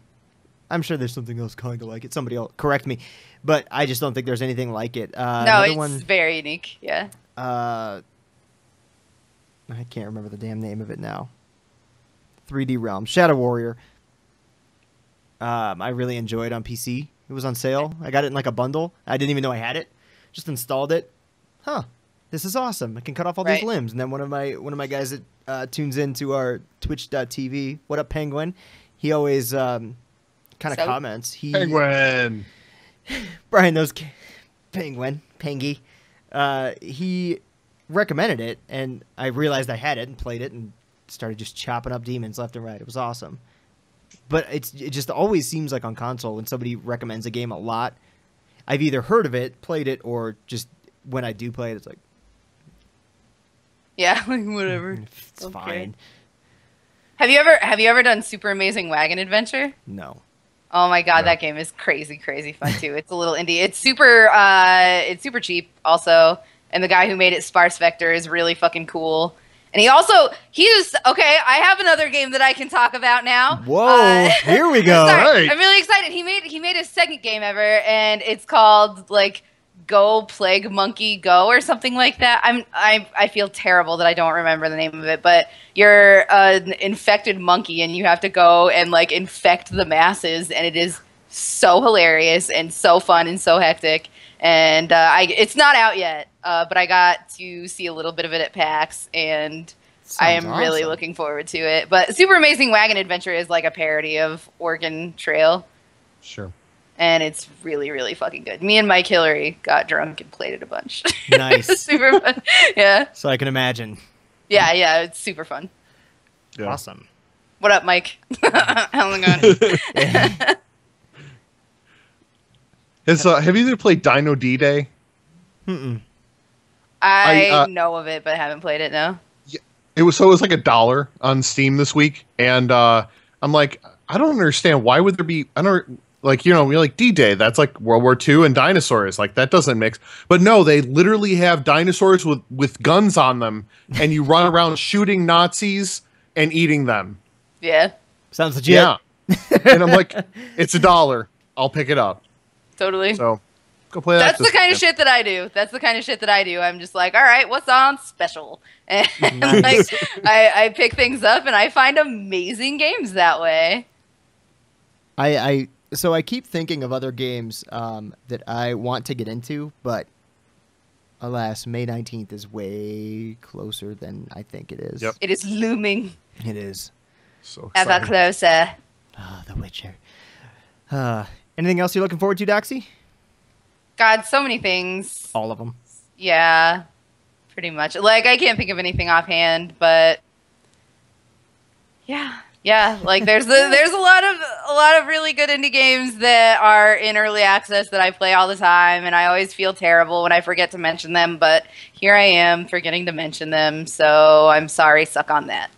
[SPEAKER 3] I'm sure there's something else kind of like it. Somebody else correct me, but I just don't think there's anything like it.
[SPEAKER 1] No, it's very unique. Yeah.
[SPEAKER 3] I can't remember the damn name of it now. 3D Realm, Shadow Warrior. I really enjoyed on PC. It was on sale. I got it in like a bundle. I didn't even know I had it. Just installed it. Huh. This is awesome. I can cut off all these limbs. And then one of my guys that tunes into our twitch.tv, what up, Penguin? He always kind of comments.
[SPEAKER 2] Penguin.
[SPEAKER 3] Brian knows Penguin. Pengy. He recommended it, and I realized I had it and played it and started just chopping up demons left and right. It was awesome. But it just always seems like on console when somebody recommends a game a lot, I've either heard of it, played it, or just when I do play it, it's like,
[SPEAKER 1] yeah, like whatever.
[SPEAKER 3] It's fine.
[SPEAKER 1] Have you ever done Super Amazing Wagon Adventure?
[SPEAKER 3] No.
[SPEAKER 1] Oh my god, that game is crazy fun too. It's a little indie. It's super cheap also, and the guy who made it, Sparse Vector, is really fucking cool. And he's okay. I have another game that I can talk about now.
[SPEAKER 3] Whoa, here we go.
[SPEAKER 1] Sorry, I'm really excited. He made his second game ever, and it's called like Go Plague Monkey Go or something like that. I feel terrible that I don't remember the name of it, but you're an infected monkey and you have to go and like infect the masses, and it is so hilarious and so fun and so hectic. And it's not out yet, but I got to see a little bit of it at PAX, and I am really looking forward to it. But Super Amazing Wagon Adventure is like a parody of Oregon Trail.
[SPEAKER 2] Sure.
[SPEAKER 1] And it's really, really fucking good. Me and Mike Hillary got drunk and played it a bunch.
[SPEAKER 3] Nice.
[SPEAKER 1] Super fun. Yeah.
[SPEAKER 3] So I can imagine.
[SPEAKER 1] Yeah, it's super fun.
[SPEAKER 2] Yeah.
[SPEAKER 3] Awesome.
[SPEAKER 1] What up, Mike? How's it going?
[SPEAKER 2] Have you ever played Dino D-Day?
[SPEAKER 3] Mm-mm.
[SPEAKER 1] I know of it, but haven't played it, no.
[SPEAKER 2] It was like $1 on Steam this week, and I'm like, I don't understand. Why would there be? I don't like, you're like D-Day. That's like World War II and dinosaurs. Like that doesn't mix. But no, they literally have dinosaurs with guns on them, and you run around shooting Nazis and eating them.
[SPEAKER 1] Yeah.
[SPEAKER 3] Sounds legit.
[SPEAKER 2] Yeah. And I'm like, it's $1. I'll pick it up.
[SPEAKER 1] Totally.
[SPEAKER 2] So go play that.
[SPEAKER 1] That's the kind of shit that I do. That's the kind of shit that I do. I'm just like, all right, what's on special? And
[SPEAKER 3] Nice.
[SPEAKER 1] like, I pick things up and I find amazing games that way.
[SPEAKER 3] So I keep thinking of other games that I want to get into, but alas, May 19th is way closer than I think it is.
[SPEAKER 2] Yep.
[SPEAKER 1] It is looming
[SPEAKER 3] It is.
[SPEAKER 2] So
[SPEAKER 1] ever
[SPEAKER 2] excited.
[SPEAKER 1] closer.
[SPEAKER 3] Oh, The Witcher. Anything else you're looking forward to, Doxy?
[SPEAKER 1] God, so many things.
[SPEAKER 3] All of them.
[SPEAKER 1] Yeah, pretty much. Like, I can't think of anything offhand, but yeah. Like, there's a lot of really good indie games that are in early access that I play all the time, and I always feel terrible when I forget to mention them. But here I am forgetting to mention them, so I'm sorry. Suck on that.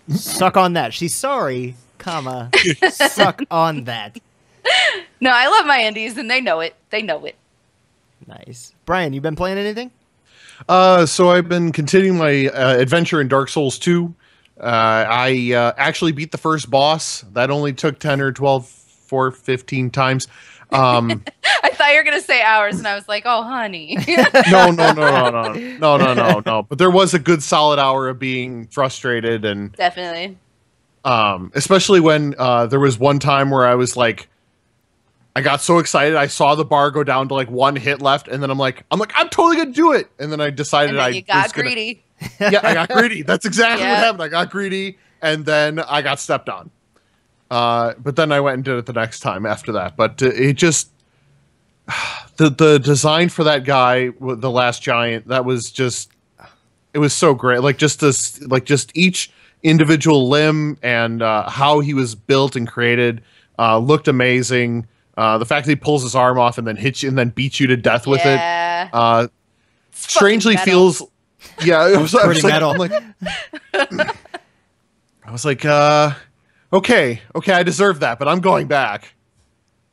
[SPEAKER 3] Suck on that. She's sorry, comma, suck on that.
[SPEAKER 1] No, I love my indies, and they know it. They know it.
[SPEAKER 3] Nice. Brian, you been playing anything?
[SPEAKER 2] So I've been continuing my adventure in Dark Souls 2. I actually beat the first boss. That only took 10 or 12, 15 times.
[SPEAKER 1] I thought you were going to say hours, and I was like, oh, honey.
[SPEAKER 2] No. But there was a good solid hour of being frustrated, and
[SPEAKER 1] Definitely.
[SPEAKER 2] especially when there was one time where I was like, I got so excited, I saw the bar go down to like 1 hit left, and then I'm totally gonna do it, and then I decided
[SPEAKER 1] And then you got greedy.
[SPEAKER 2] Yeah, I got greedy. That's exactly
[SPEAKER 1] Yeah.
[SPEAKER 2] what happened. I got greedy, and then I got stepped on. But then I went and did it the next time after that. But it just the design for that guy, the last giant, that was just it was so great. Like just each individual limb and how he was built and created looked amazing. The fact that he pulls his arm off and then hits you and then beats you to death with it.
[SPEAKER 1] It's
[SPEAKER 2] Strangely
[SPEAKER 1] fucking metal.
[SPEAKER 2] feels. Yeah, it was
[SPEAKER 3] Pretty metal.
[SPEAKER 2] I was like, okay, I deserve that, but I'm going back.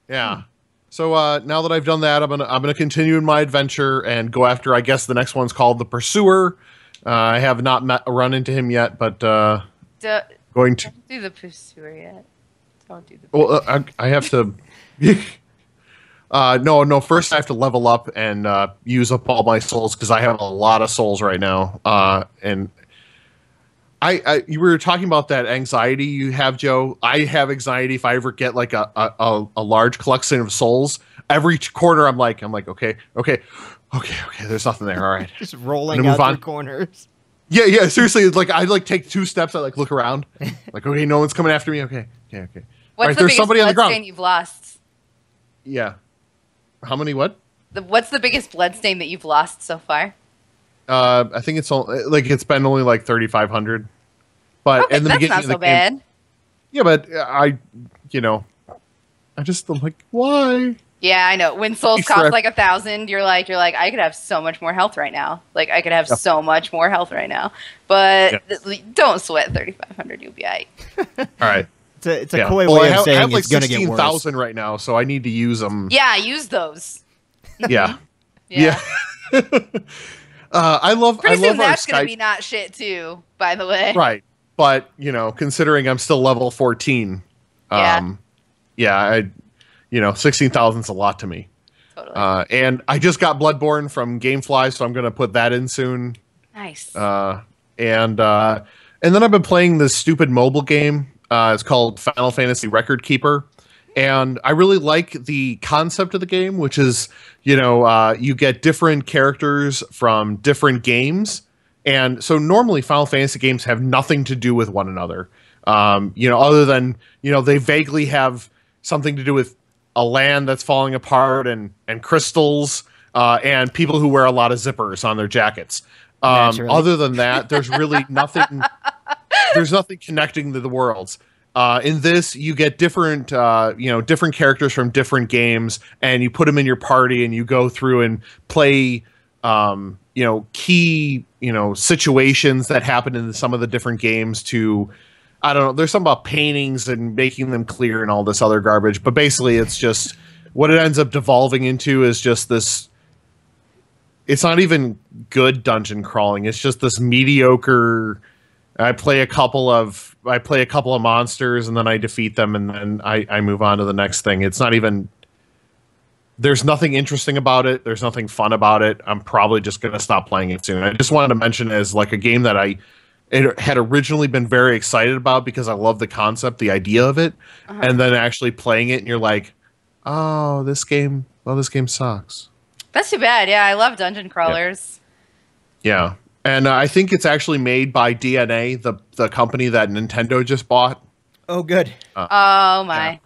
[SPEAKER 2] Yeah. So now that I've done that, I'm gonna continue in my adventure and go after. I guess the next one's called the Pursuer. I have not run into him yet, but going to
[SPEAKER 1] Don't do the Pursuer yet. Don't do the
[SPEAKER 2] Well, I have to. No. First, I have to level up and use up all my souls because I have a lot of souls right now. And you were talking about that anxiety you have, Joe. I have anxiety if I ever get like a large collection of souls. Every quarter, I'm like, okay. There's nothing there. All right,
[SPEAKER 3] Just rolling out through corners.
[SPEAKER 2] Yeah. Seriously, like I take 2 steps. I like look around. Like, okay, no one's coming after me. Okay.
[SPEAKER 1] What's
[SPEAKER 2] right,
[SPEAKER 1] the
[SPEAKER 2] there's
[SPEAKER 1] biggest
[SPEAKER 2] somebody on the ground.
[SPEAKER 1] bloodstain you've lost?
[SPEAKER 2] Yeah. How many? What?
[SPEAKER 1] What's the biggest bloodstain that you've lost so far?
[SPEAKER 2] I think it's it's been only like 3,500. But
[SPEAKER 1] Okay,
[SPEAKER 2] in the
[SPEAKER 1] that's
[SPEAKER 2] beginning
[SPEAKER 1] not
[SPEAKER 2] of the
[SPEAKER 1] so
[SPEAKER 2] game,
[SPEAKER 1] bad.
[SPEAKER 2] yeah. But I I'm like, why?
[SPEAKER 1] Yeah, I know. When souls
[SPEAKER 2] It's
[SPEAKER 1] cost
[SPEAKER 2] for-
[SPEAKER 1] like 1,000, you're like, I could have so much more health right now. Like, I could have so much more health right now. But don't sweat 3,500. You'll be alright.
[SPEAKER 2] All right.
[SPEAKER 3] It's a coy way of
[SPEAKER 2] I
[SPEAKER 3] saying
[SPEAKER 2] have like
[SPEAKER 3] it's going to get worse.
[SPEAKER 2] 16,000 right now, so I need to use them.
[SPEAKER 1] Yeah, use those.
[SPEAKER 2] Yeah.
[SPEAKER 1] Yeah.
[SPEAKER 2] I love
[SPEAKER 1] Pretty soon
[SPEAKER 2] our
[SPEAKER 1] that's going
[SPEAKER 2] Skype.
[SPEAKER 1] to be not shit too, by the way.
[SPEAKER 2] Right. But, considering I'm still level 14,
[SPEAKER 1] Yeah.
[SPEAKER 2] 16,000 is a lot to me.
[SPEAKER 1] Totally.
[SPEAKER 2] And I just got Bloodborne from Gamefly, so I'm going to put that in soon.
[SPEAKER 1] Nice.
[SPEAKER 2] And then I've been playing this stupid mobile game. It's called Final Fantasy Record Keeper. And I really like the concept of the game, which is, you get different characters from different games. And so normally Final Fantasy games have nothing to do with one another. Other than, they vaguely have something to do with a land that's falling apart and crystals and people who wear a lot of zippers on their jackets. Other than that, there's really nothing. There's nothing connecting the worlds. In this, you get different characters from different games, and you put them in your party, and you go through and play, key, situations that happen in some of the different games to, I don't know, there's something about paintings and making them clear and all this other garbage. But basically, it's just what it ends up devolving into is just this. It's not even good dungeon crawling. It's just this mediocre I play a couple of monsters, and then I defeat them, and then I move on to the next thing. It's not even. There's nothing interesting about it. There's nothing fun about it. I'm probably just going to stop playing it soon. I just wanted to mention it as like a game that it had originally been very excited about because I love the concept, the idea of it, and then actually playing it, and you're like, oh, this game sucks.
[SPEAKER 1] That's too bad. Yeah, I love dungeon crawlers.
[SPEAKER 2] Yeah. And I think it's actually made by DNA, the company that Nintendo just bought.
[SPEAKER 3] Oh, good.
[SPEAKER 1] Oh my.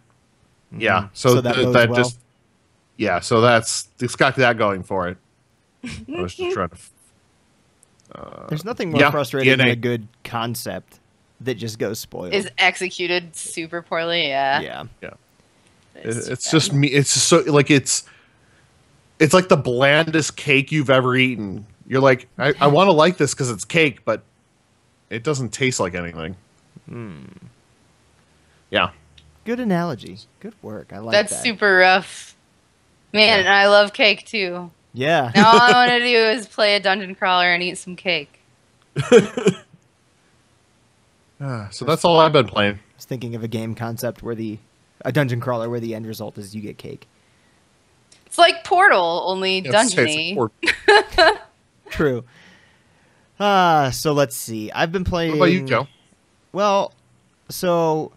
[SPEAKER 2] Yeah. So
[SPEAKER 3] that
[SPEAKER 2] that
[SPEAKER 3] well.
[SPEAKER 2] just. Yeah. So it's got that going for it. I was just trying to.
[SPEAKER 3] There's nothing more frustrating than a good concept that just goes spoiled.
[SPEAKER 1] Is executed super poorly. Yeah.
[SPEAKER 3] Yeah.
[SPEAKER 2] Yeah. It's just me. It's just so like it's like the blandest cake you've ever eaten. You're like, I want to like this because it's cake, but it doesn't taste like anything. Yeah.
[SPEAKER 3] Good analogy. Good work. I like that.
[SPEAKER 1] That's super rough. Man, and I love cake too.
[SPEAKER 3] Yeah.
[SPEAKER 1] Now all I want to do is play a dungeon crawler and eat some cake.
[SPEAKER 2] So that's all I've been playing.
[SPEAKER 3] I was thinking of a game concept where a dungeon crawler where the end result is you get cake.
[SPEAKER 1] It's like Portal, only dungeony.
[SPEAKER 3] True. So let's see. I've been playing.
[SPEAKER 2] What about you, Joe?
[SPEAKER 3] Well, so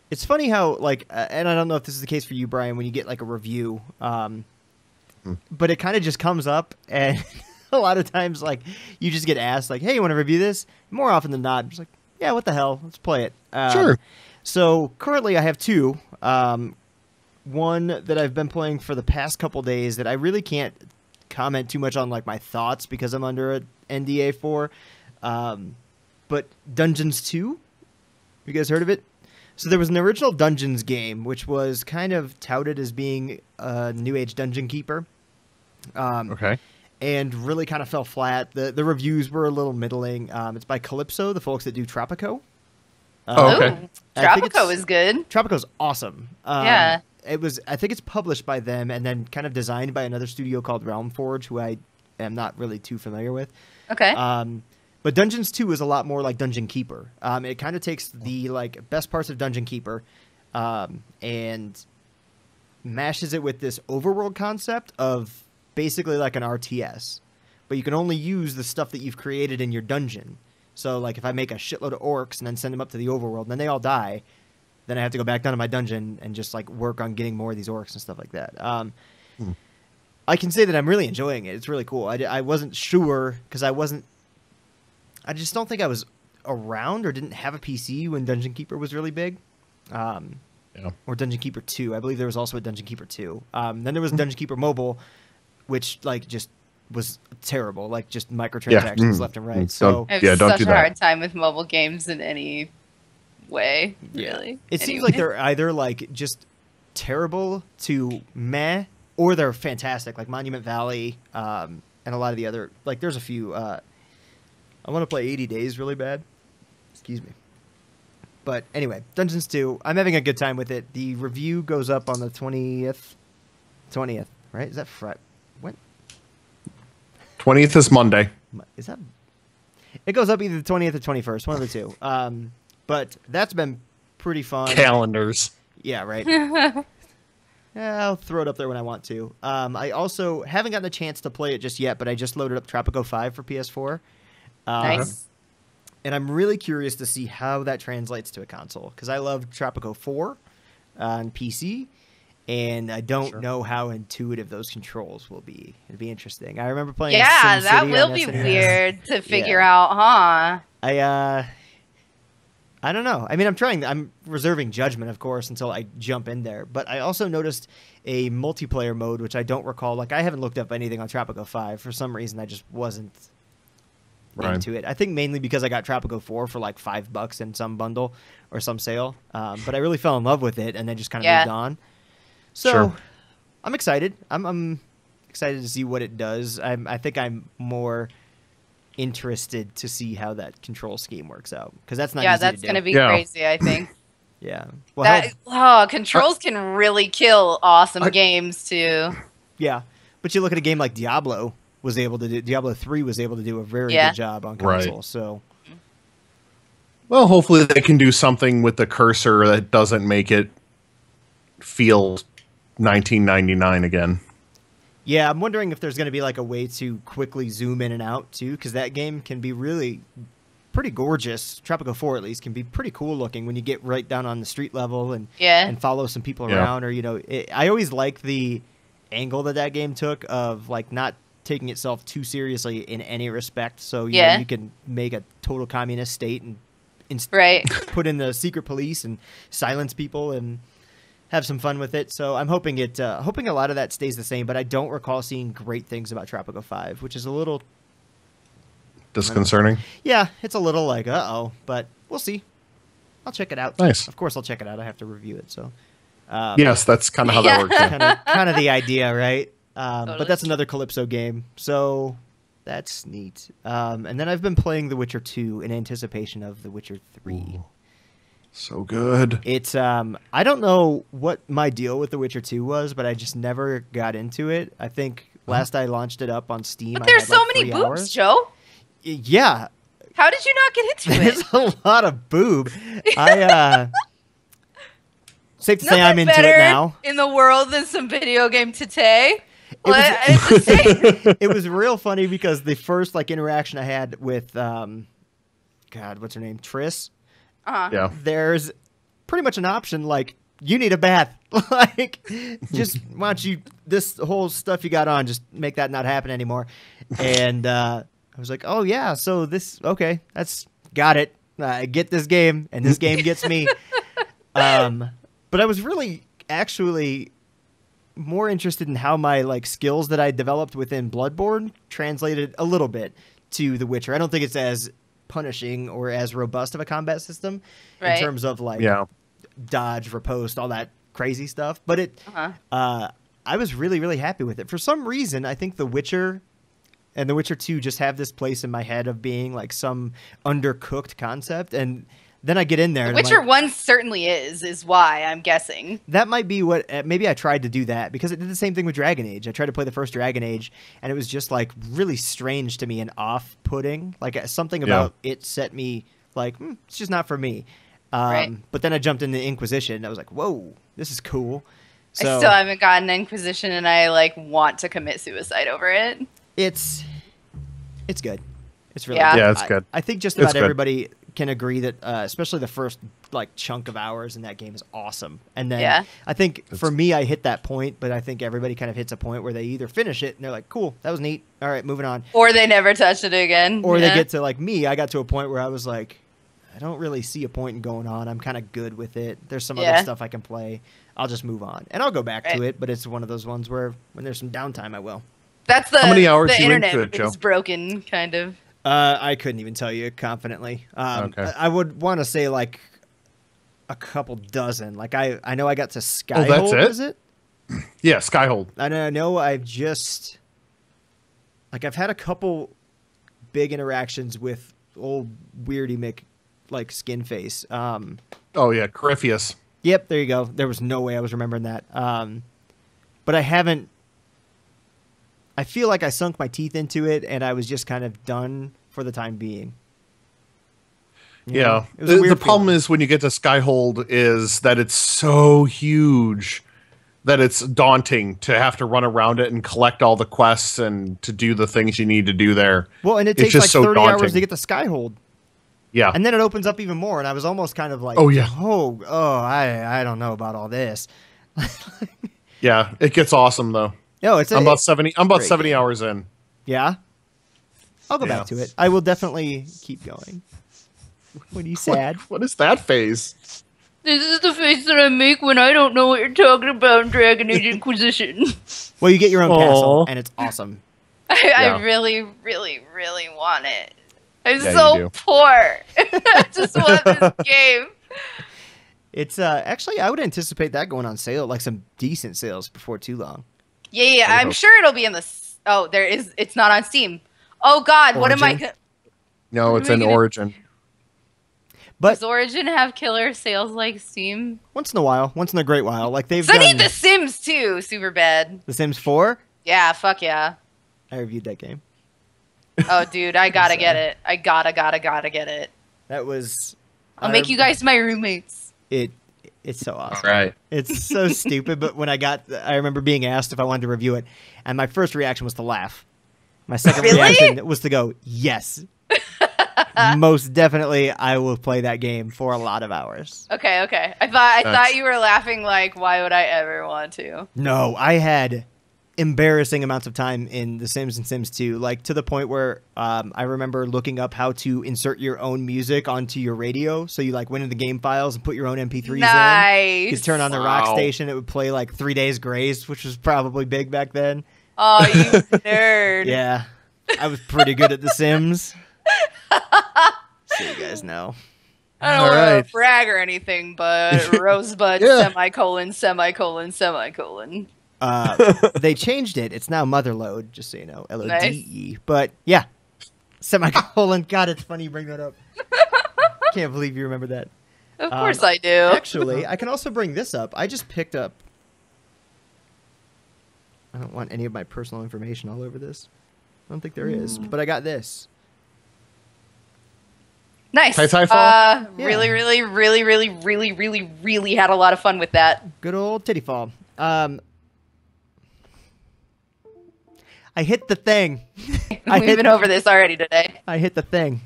[SPEAKER 3] it's funny how and I don't know if this is the case for you, Brian, when you get like a review, but it kind of just comes up, and a lot of times like you just get asked like, "Hey, you want to review this?" More often than not, I'm just like, "Yeah, what the hell? Let's play it."
[SPEAKER 2] Sure.
[SPEAKER 3] So currently, I have two. One that I've been playing for the past couple days that I really can't comment too much on like my thoughts because I'm under an NDA for, but Dungeons 2, you guys heard of it? So there was an original Dungeons game which was kind of touted as being a new age dungeon keeper,
[SPEAKER 2] Okay.
[SPEAKER 3] and really kind of fell flat. The reviews were a little middling. It's by Calypso, the folks that do Tropico.
[SPEAKER 2] Okay.
[SPEAKER 1] Ooh, Tropico is good.
[SPEAKER 3] Tropico's awesome.
[SPEAKER 1] Yeah.
[SPEAKER 3] I think it's published by them and then kind of designed by another studio called Realm Forge, who I am not really too familiar with.
[SPEAKER 1] Okay.
[SPEAKER 3] But Dungeons 2 is a lot more like Dungeon Keeper. It kind of takes the like best parts of Dungeon Keeper, and mashes it with this overworld concept of basically like an RTS, but you can only use the stuff that you've created in your dungeon. So like if I make a shitload of orcs and then send them up to the overworld, and then they all die, then I have to go back down to my dungeon and just like work on getting more of these orcs and stuff like that. I can say that I'm really enjoying it. It's really cool. I wasn't sure because I just don't think I was around or didn't have a PC when Dungeon Keeper was really big. Or Dungeon Keeper 2. I believe there was also a Dungeon Keeper 2. Then there was Dungeon Keeper Mobile, which like just was terrible, like just microtransactions left and right. So
[SPEAKER 1] I have
[SPEAKER 2] don't
[SPEAKER 1] such
[SPEAKER 2] do
[SPEAKER 1] a
[SPEAKER 2] that.
[SPEAKER 1] hard time with mobile games in any way, really.
[SPEAKER 3] It seems like they're either like just terrible to meh, or they're fantastic, like Monument Valley, and a lot of the other, like there's a few. I want to play 80 Days really bad. Excuse me. But anyway, Dungeons 2, I'm having a good time with it. The review goes up on the 20th, right? Is that Friday? When?
[SPEAKER 2] 20th is Monday.
[SPEAKER 3] Is that? It goes up either the 20th or 21st, one of the two. But that's been pretty fun.
[SPEAKER 2] Calendars.
[SPEAKER 3] Yeah, right. Yeah, I'll throw it up there when I want to. I also haven't gotten a chance to play it just yet, but I just loaded up Tropico 5 for PS4.
[SPEAKER 1] Nice.
[SPEAKER 3] And I'm really curious to see how that translates to a console, because I love Tropico 4 on PC, and I don't know how intuitive those controls will be. It'd be interesting. I remember playing
[SPEAKER 1] Yeah,
[SPEAKER 3] SimCity
[SPEAKER 1] that
[SPEAKER 3] on
[SPEAKER 1] will be
[SPEAKER 3] SNES.
[SPEAKER 1] weird to figure out, huh?
[SPEAKER 3] I don't know. I mean, I'm reserving judgment, of course, until I jump in there. But I also noticed a multiplayer mode, which I don't recall. Like, I haven't looked up anything on Tropico 5. For some reason, I just wasn't into it. I think mainly because I got Tropico 4 for like $5 in some bundle or some sale. But I really fell in love with it, and then just kind of moved on. So I'm excited. I'm excited to see what it does. I think I'm more interested to see how that control scheme works out, because that's not easy
[SPEAKER 1] that's
[SPEAKER 3] to do.
[SPEAKER 1] gonna be crazy, I think.
[SPEAKER 3] Yeah. Well,
[SPEAKER 1] controls can really kill awesome games too.
[SPEAKER 3] Yeah, but you look at a game like Diablo 3 was able to do a very good job on console. So
[SPEAKER 2] Well, hopefully they can do something with the cursor that doesn't make it feel 1999 again.
[SPEAKER 3] Yeah, I'm wondering if there's going to be like a way to quickly zoom in and out too, because that game can be really pretty gorgeous. Tropico 4 at least can be pretty cool looking when you get right down on the street level and follow some people around. Or I always like the angle that game took of like not taking itself too seriously in any respect. So you can make a total communist state and put in the secret police and silence people and have some fun with it. So I'm hoping hoping a lot of that stays the same, but I don't recall seeing great things about Tropico 5, which is a little
[SPEAKER 2] disconcerting.
[SPEAKER 3] Yeah, it's a little like, uh-oh, but we'll see. I'll check it out.
[SPEAKER 2] Nice.
[SPEAKER 3] Of course I'll check it out. I have to review it, so.
[SPEAKER 2] Yes, that's kind of how that works.
[SPEAKER 3] Kind of the idea, right? But that's another Calypso game, so that's neat. And then I've been playing The Witcher 2 in anticipation of The Witcher 3.
[SPEAKER 2] Ooh, so good.
[SPEAKER 3] It's I don't know what my deal with The Witcher 2 was, but I just never got into it. I think last I launched it up on Steam,
[SPEAKER 1] but there's so many boobs,
[SPEAKER 3] hours.
[SPEAKER 1] Joe.
[SPEAKER 3] Yeah.
[SPEAKER 1] How did you not get into it?
[SPEAKER 3] There's a lot of boob. Safe to say I'm into it now.
[SPEAKER 1] In the world than some video game today.
[SPEAKER 3] It was real funny because the first interaction I had with God, what's her name? Triss.
[SPEAKER 2] Yeah.
[SPEAKER 3] There's pretty much an option like you need a bath. Just why don't you this whole stuff you got on, just make that not happen anymore. And I was like, oh yeah, so okay, that's got it. I get this game, and this game gets me. But I was really actually more interested in how my skills that I developed within Bloodborne translated a little bit to The Witcher. I don't think it's as punishing or as robust of a combat system in terms of dodge, riposte, all that crazy stuff. But I was really, really happy with it. For some reason, I think The Witcher and The Witcher 2 just have this place in my head of being some undercooked concept. And then I get in there.
[SPEAKER 1] The Witcher 1 certainly is why, I'm guessing.
[SPEAKER 3] That might be what, maybe I tried to do that because it did the same thing with Dragon Age. I tried to play the first Dragon Age and it was just really strange to me and off-putting. Something about it set me it's just not for me. But then I jumped into Inquisition and I was like, whoa, this is cool. So,
[SPEAKER 1] I still haven't gotten Inquisition and I want to commit suicide over it.
[SPEAKER 3] It's good. It's really
[SPEAKER 2] good.
[SPEAKER 3] Yeah,
[SPEAKER 2] it's good.
[SPEAKER 3] I think just about everybody can agree that especially the first chunk of hours in that game is awesome. And then I think for me I hit that point, but I think everybody kind of hits a point where they either finish it and they're like, cool, that was neat. All right, moving on.
[SPEAKER 1] Or they never touch it again.
[SPEAKER 3] Or they get to me, I got to a point where I was like, I don't really see a point in going on. I'm kind of good with it. There's some other stuff I can play. I'll just move on. And I'll go back to it, but it's one of those ones where when there's some downtime I will.
[SPEAKER 1] That's
[SPEAKER 2] how many hours
[SPEAKER 1] the
[SPEAKER 2] you
[SPEAKER 1] internet
[SPEAKER 2] into it, Joe?
[SPEAKER 1] Is broken, kind of.
[SPEAKER 3] I couldn't even tell you confidently.
[SPEAKER 2] Okay.
[SPEAKER 3] I would want to say a couple dozen. I know I got to Skyhold.
[SPEAKER 2] Oh, that's it?
[SPEAKER 3] Is it?
[SPEAKER 2] Yeah, Skyhold.
[SPEAKER 3] I know I've just I've had a couple big interactions with old Weirdy Mick Skin Face.
[SPEAKER 2] Oh yeah, Corypheus.
[SPEAKER 3] Yep, there you go. There was no way I was remembering that. But I haven't. I feel like I sunk my teeth into it, and I was just kind of done for the time being.
[SPEAKER 2] Yeah. The problem is when you get to Skyhold is that it's so huge that it's daunting to have to run around it and collect all the quests and to do the things you need to do there.
[SPEAKER 3] Well, and it takes 30 hours to get to Skyhold.
[SPEAKER 2] Yeah.
[SPEAKER 3] And then it opens up even more, and I was almost kind of I don't know about all this.
[SPEAKER 2] Yeah, it gets awesome though.
[SPEAKER 3] No,
[SPEAKER 2] I'm about 70 hours in.
[SPEAKER 3] Yeah? I'll go back to it. I will definitely keep going. What are you sad?
[SPEAKER 2] What is that face?
[SPEAKER 1] This is the face that I make when I don't know what you're talking about in Dragon Age Inquisition.
[SPEAKER 3] Well, you get your own castle, and it's awesome.
[SPEAKER 1] I really, really, really want it. I'm so poor. I just want this game.
[SPEAKER 3] It's actually, I would anticipate that going on sale, some decent sales before too long.
[SPEAKER 1] Yeah, I'm sure it'll be in the... Oh, there is... It's not on Steam. Oh, God,
[SPEAKER 2] Origin?
[SPEAKER 1] What am I...
[SPEAKER 2] No, it's in Origin.
[SPEAKER 3] But
[SPEAKER 1] does Origin have killer sales like Steam?
[SPEAKER 3] Once in a while. Once in a great while. They've
[SPEAKER 1] done... I need The Sims, too. Super bad.
[SPEAKER 3] The Sims 4?
[SPEAKER 1] Yeah, fuck yeah.
[SPEAKER 3] I reviewed that game.
[SPEAKER 1] Oh, dude, I gotta get it. I gotta get it.
[SPEAKER 3] That was...
[SPEAKER 1] I'll make you guys my roommates.
[SPEAKER 3] It's so awesome.
[SPEAKER 2] All right.
[SPEAKER 3] It's so stupid, but when I remember being asked if I wanted to review it, and my first reaction was to laugh. My second reaction was to go, yes. Most definitely, I will play that game for a lot of hours.
[SPEAKER 1] Okay. I thought you were laughing like, why would I ever want to?
[SPEAKER 3] No, I had embarrassing amounts of time in The Sims and Sims 2, like to the point where I remember looking up how to insert your own music onto your radio. So you like went into the game files and put your own MP3s in. You could turn on the rock station. It would play like 3 Days Grace, which was probably big back then.
[SPEAKER 1] Oh, you nerd.
[SPEAKER 3] Yeah, I was pretty good at The Sims. So you guys know.
[SPEAKER 1] I don't want to brag or anything, but Rosebud semicolon.
[SPEAKER 3] They changed it. It's now Motherload, just so you know. LODE.
[SPEAKER 1] Nice.
[SPEAKER 3] But yeah, semicolon. God, it's funny you bring that up. Can't believe you remember that.
[SPEAKER 1] Of course I do.
[SPEAKER 3] Actually, I can also bring this up. I just picked up. I don't want any of my personal information all over this. I don't think there is, but I got this.
[SPEAKER 1] Nice.
[SPEAKER 2] Titanfall?
[SPEAKER 1] Really had a lot of fun with that.
[SPEAKER 3] Good old Tittyfall. I hit the thing.
[SPEAKER 1] We've been over this already today.
[SPEAKER 3] I hit the thing.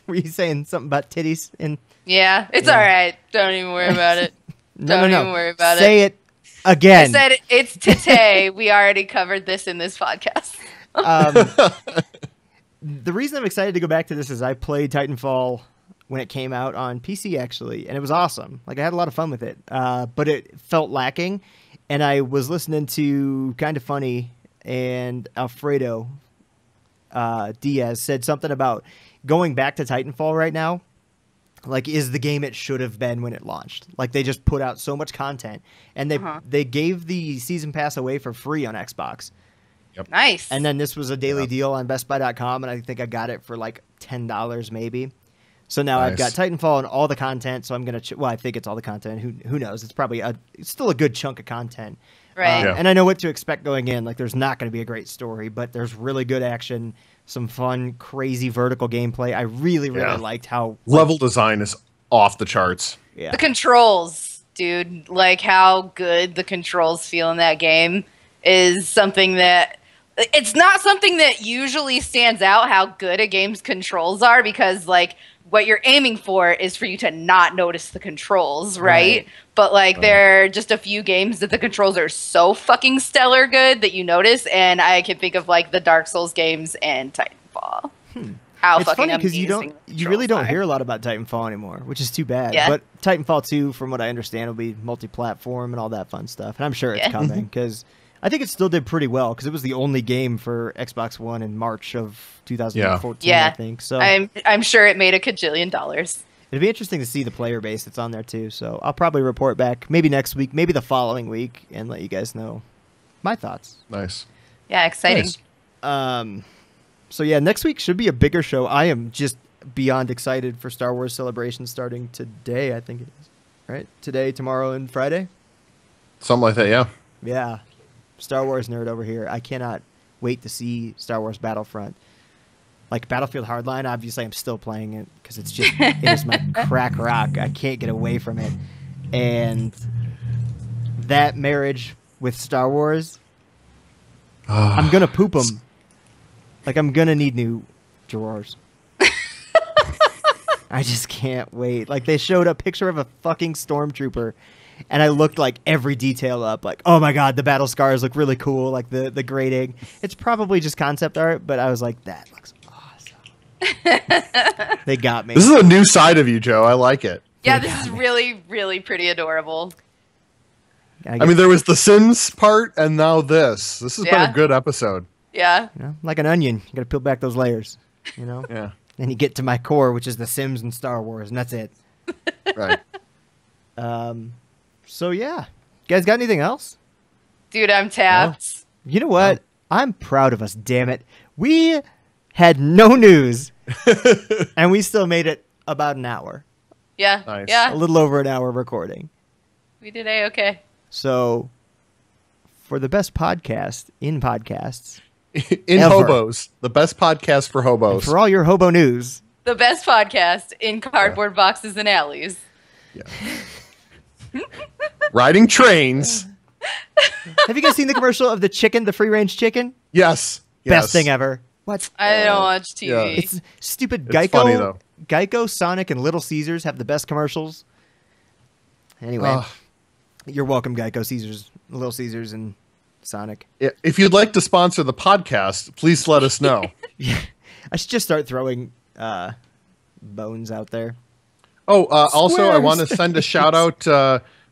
[SPEAKER 3] Were you saying something about titties?
[SPEAKER 1] Yeah, it's all right. Don't even worry about it. Don't even worry about it.
[SPEAKER 3] Say it again.
[SPEAKER 1] I said it's today. We already covered this in this podcast.
[SPEAKER 3] The reason I'm excited to go back to this is I played Titanfall when it came out on PC, actually, and it was awesome. Like, I had a lot of fun with it, but it felt lacking, and I was listening to Kind of Funny, and Alfredo Diaz said something about going back to Titanfall right now, like, is the game it should have been when it launched. Like, they just put out so much content, and they gave the Season Pass away for free on Xbox.
[SPEAKER 2] Yep.
[SPEAKER 1] Nice.
[SPEAKER 3] And then this was a daily deal on BestBuy.com, and I think I got it for like $10 maybe. So now I've got Titanfall and all the content. So I'm gonna. Well, I think it's all the content. Who knows? It's probably it's still a good chunk of content.
[SPEAKER 1] Right.
[SPEAKER 3] And I know what to expect going in. Like, there's not going to be a great story, but there's really good action, some fun, crazy vertical gameplay. I really liked how
[SPEAKER 2] level design is off the charts.
[SPEAKER 3] Yeah.
[SPEAKER 1] The controls, dude. Like, how good the controls feel in that game is something that. It's not something that usually stands out how good a game's controls are, because like what you're aiming for is for you to not notice the controls, right? But like there are just a few games that the controls are so fucking stellar good that you notice, and I can think of like the Dark Souls games and Titanfall. How
[SPEAKER 3] it's
[SPEAKER 1] fucking
[SPEAKER 3] funny because
[SPEAKER 1] amazing
[SPEAKER 3] you really don't hear a lot about Titanfall anymore, which is too bad.
[SPEAKER 1] Yeah.
[SPEAKER 3] But Titanfall 2, from what I understand, will be multi-platform and all that fun stuff, and I'm sure it's coming because. I think it still did pretty well because it was the only game for Xbox One in March of 2014, I think. So
[SPEAKER 1] I'm sure it made $1 kajillion.
[SPEAKER 3] It'd be interesting to see the player base that's on there too. So I'll probably report back maybe next week, maybe the following week, and let you guys know my thoughts.
[SPEAKER 2] Nice.
[SPEAKER 1] Yeah, exciting.
[SPEAKER 2] Nice.
[SPEAKER 3] So yeah, next week should be a bigger show. I am just beyond excited for Star Wars Celebration starting today. I think it is right today, tomorrow, and Friday.
[SPEAKER 2] Something like that. Yeah.
[SPEAKER 3] Yeah. Star Wars nerd over here. I cannot wait to see Star Wars Battlefront. Like Battlefield Hardline, obviously I'm still playing it because it is my crack rock. I can't get away from it. And that marriage with Star Wars, I'm going to poop them. Like, I'm going to need new drawers. I just can't wait. Like, they showed a picture of a fucking stormtrooper, and I looked like every detail up. Like, oh my god, the battle scars look really cool. Like the grading. It's probably just concept art, but I was like, that looks awesome. They got me.
[SPEAKER 2] This is a new side of you, Joe. I like it.
[SPEAKER 1] Yeah, this is really, really pretty adorable.
[SPEAKER 2] I mean, there was the Sims part, and now this. This has been a good episode.
[SPEAKER 1] Yeah.
[SPEAKER 3] You know, like an onion. You got to peel back those layers. You know.
[SPEAKER 2] Yeah.
[SPEAKER 3] Then you get to my core, which is the Sims and Star Wars, and that's it.
[SPEAKER 2] Right.
[SPEAKER 3] So yeah, you guys got anything else?
[SPEAKER 1] Dude, I'm tapped.
[SPEAKER 3] No. You know what? No. I'm proud of us. Damn it, we had no news, and we still made it about an hour.
[SPEAKER 1] Yeah.
[SPEAKER 2] Nice.
[SPEAKER 1] Yeah.
[SPEAKER 3] A little over an hour recording.
[SPEAKER 1] We did A-okay.
[SPEAKER 3] So, for the best podcast in podcasts.
[SPEAKER 2] In ever. Hobos. The best podcast for hobos.
[SPEAKER 3] And for all your hobo news.
[SPEAKER 1] The best podcast in cardboard boxes and alleys.
[SPEAKER 2] Yeah. Riding trains.
[SPEAKER 3] Have you guys seen the commercial of the chicken, the free-range chicken?
[SPEAKER 2] Yes.
[SPEAKER 3] Best thing ever. What?
[SPEAKER 1] I don't watch TV.
[SPEAKER 2] Yeah.
[SPEAKER 3] It's stupid.
[SPEAKER 2] It's
[SPEAKER 3] Geico,
[SPEAKER 2] funny, though.
[SPEAKER 3] Geico, Sonic, and Little Caesars have the best commercials. Anyway, you're welcome, Geico, Caesars, Little Caesars, and Sonic.
[SPEAKER 2] If you'd like to sponsor the podcast, please let us know.
[SPEAKER 3] Yeah, I should just start throwing bones out there.
[SPEAKER 2] Oh, also, I
[SPEAKER 3] Squares.
[SPEAKER 2] want to send a shout out.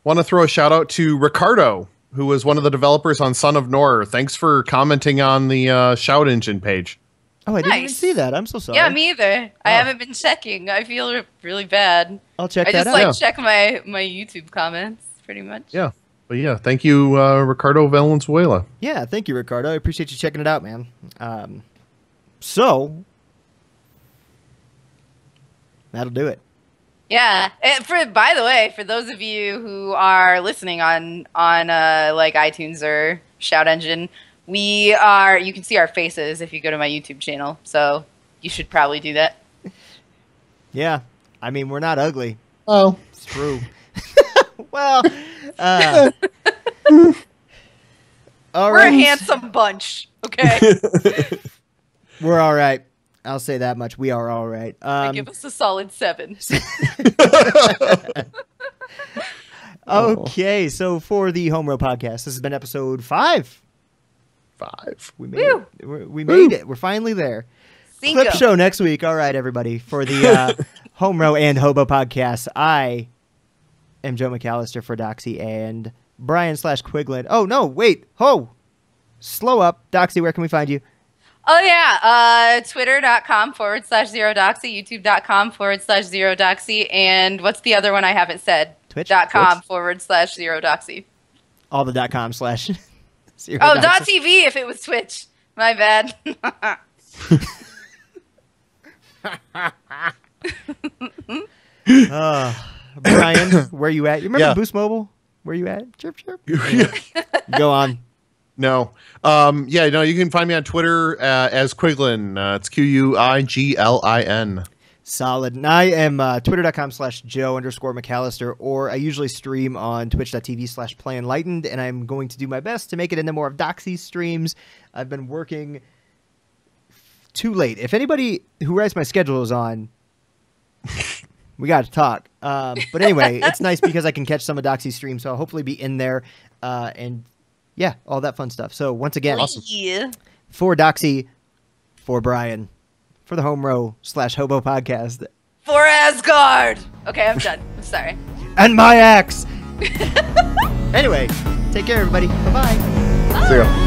[SPEAKER 2] Want to throw a shout out to Ricardo, who was one of the developers on Son of Nor. Thanks for commenting on the Shout Engine page.
[SPEAKER 3] Oh, I didn't even
[SPEAKER 1] Nice.
[SPEAKER 3] see that. I'm so sorry.
[SPEAKER 1] Yeah, me either. I haven't been checking. I feel really bad.
[SPEAKER 3] I'll check
[SPEAKER 1] I
[SPEAKER 3] that
[SPEAKER 1] just
[SPEAKER 3] out.
[SPEAKER 1] check my YouTube comments pretty much.
[SPEAKER 2] Yeah, but yeah, thank you, Ricardo Valenzuela.
[SPEAKER 3] Yeah, thank you, Ricardo. I appreciate you checking it out, man. So that'll do it.
[SPEAKER 1] Yeah. And by the way, for those of you who are listening on like iTunes or Shout Engine, you can see our faces if you go to my YouTube channel. So you should probably do that.
[SPEAKER 3] Yeah, I mean, we're not ugly.
[SPEAKER 2] Oh,
[SPEAKER 3] It's true. Well, all
[SPEAKER 1] We're
[SPEAKER 3] right.
[SPEAKER 1] a handsome bunch. Okay.
[SPEAKER 3] We're all right. I'll say that much. We are all right.
[SPEAKER 1] Give us a solid 7.
[SPEAKER 3] Okay, so for the HomeRow podcast, this has been episode 5.
[SPEAKER 2] 5.
[SPEAKER 3] We made it. We made it. We're finally there.
[SPEAKER 1] Cinco.
[SPEAKER 3] Clip show next week. All right, everybody. For the HomeRow and Hobo podcast, I am Joe McAllister for Doxy and Brian/Quiglin. Oh, no, wait. Slow up. Doxy, where can we find you?
[SPEAKER 1] Oh, yeah. Twitter.com/0doxy, YouTube.com/0doxy, and what's the other one I haven't said?
[SPEAKER 3] Twitch?
[SPEAKER 1] .com/0doxy.
[SPEAKER 3] All the .com/0doxy.
[SPEAKER 1] Oh, .tv if it was Twitch. My bad.
[SPEAKER 3] Brian, where you at? You remember
[SPEAKER 2] Yeah.
[SPEAKER 3] Boost Mobile? Where you at? Chirp, chirp. Go on.
[SPEAKER 2] No. You can find me on Twitter as Quiglin. It's Quiglin.
[SPEAKER 3] Solid. And I am twitter.com/Joe_McAllister, or I usually stream on twitch.tv/PlayEnlightened, and I'm going to do my best to make it into more of Doxy's streams. I've been working too late. If anybody who writes my schedule is on, we got to talk. But anyway, it's nice because I can catch some of Doxy's streams, so I'll hopefully be in there. And yeah, all that fun stuff. So once again,
[SPEAKER 1] Yeah.
[SPEAKER 3] for Doxy, for Brian, for the HomeRow/Hobo podcast,
[SPEAKER 1] For Asgard. Okay, I'm done. I'm sorry.
[SPEAKER 3] and my axe. Anyway, take care, everybody. Bye-bye.
[SPEAKER 2] See ya.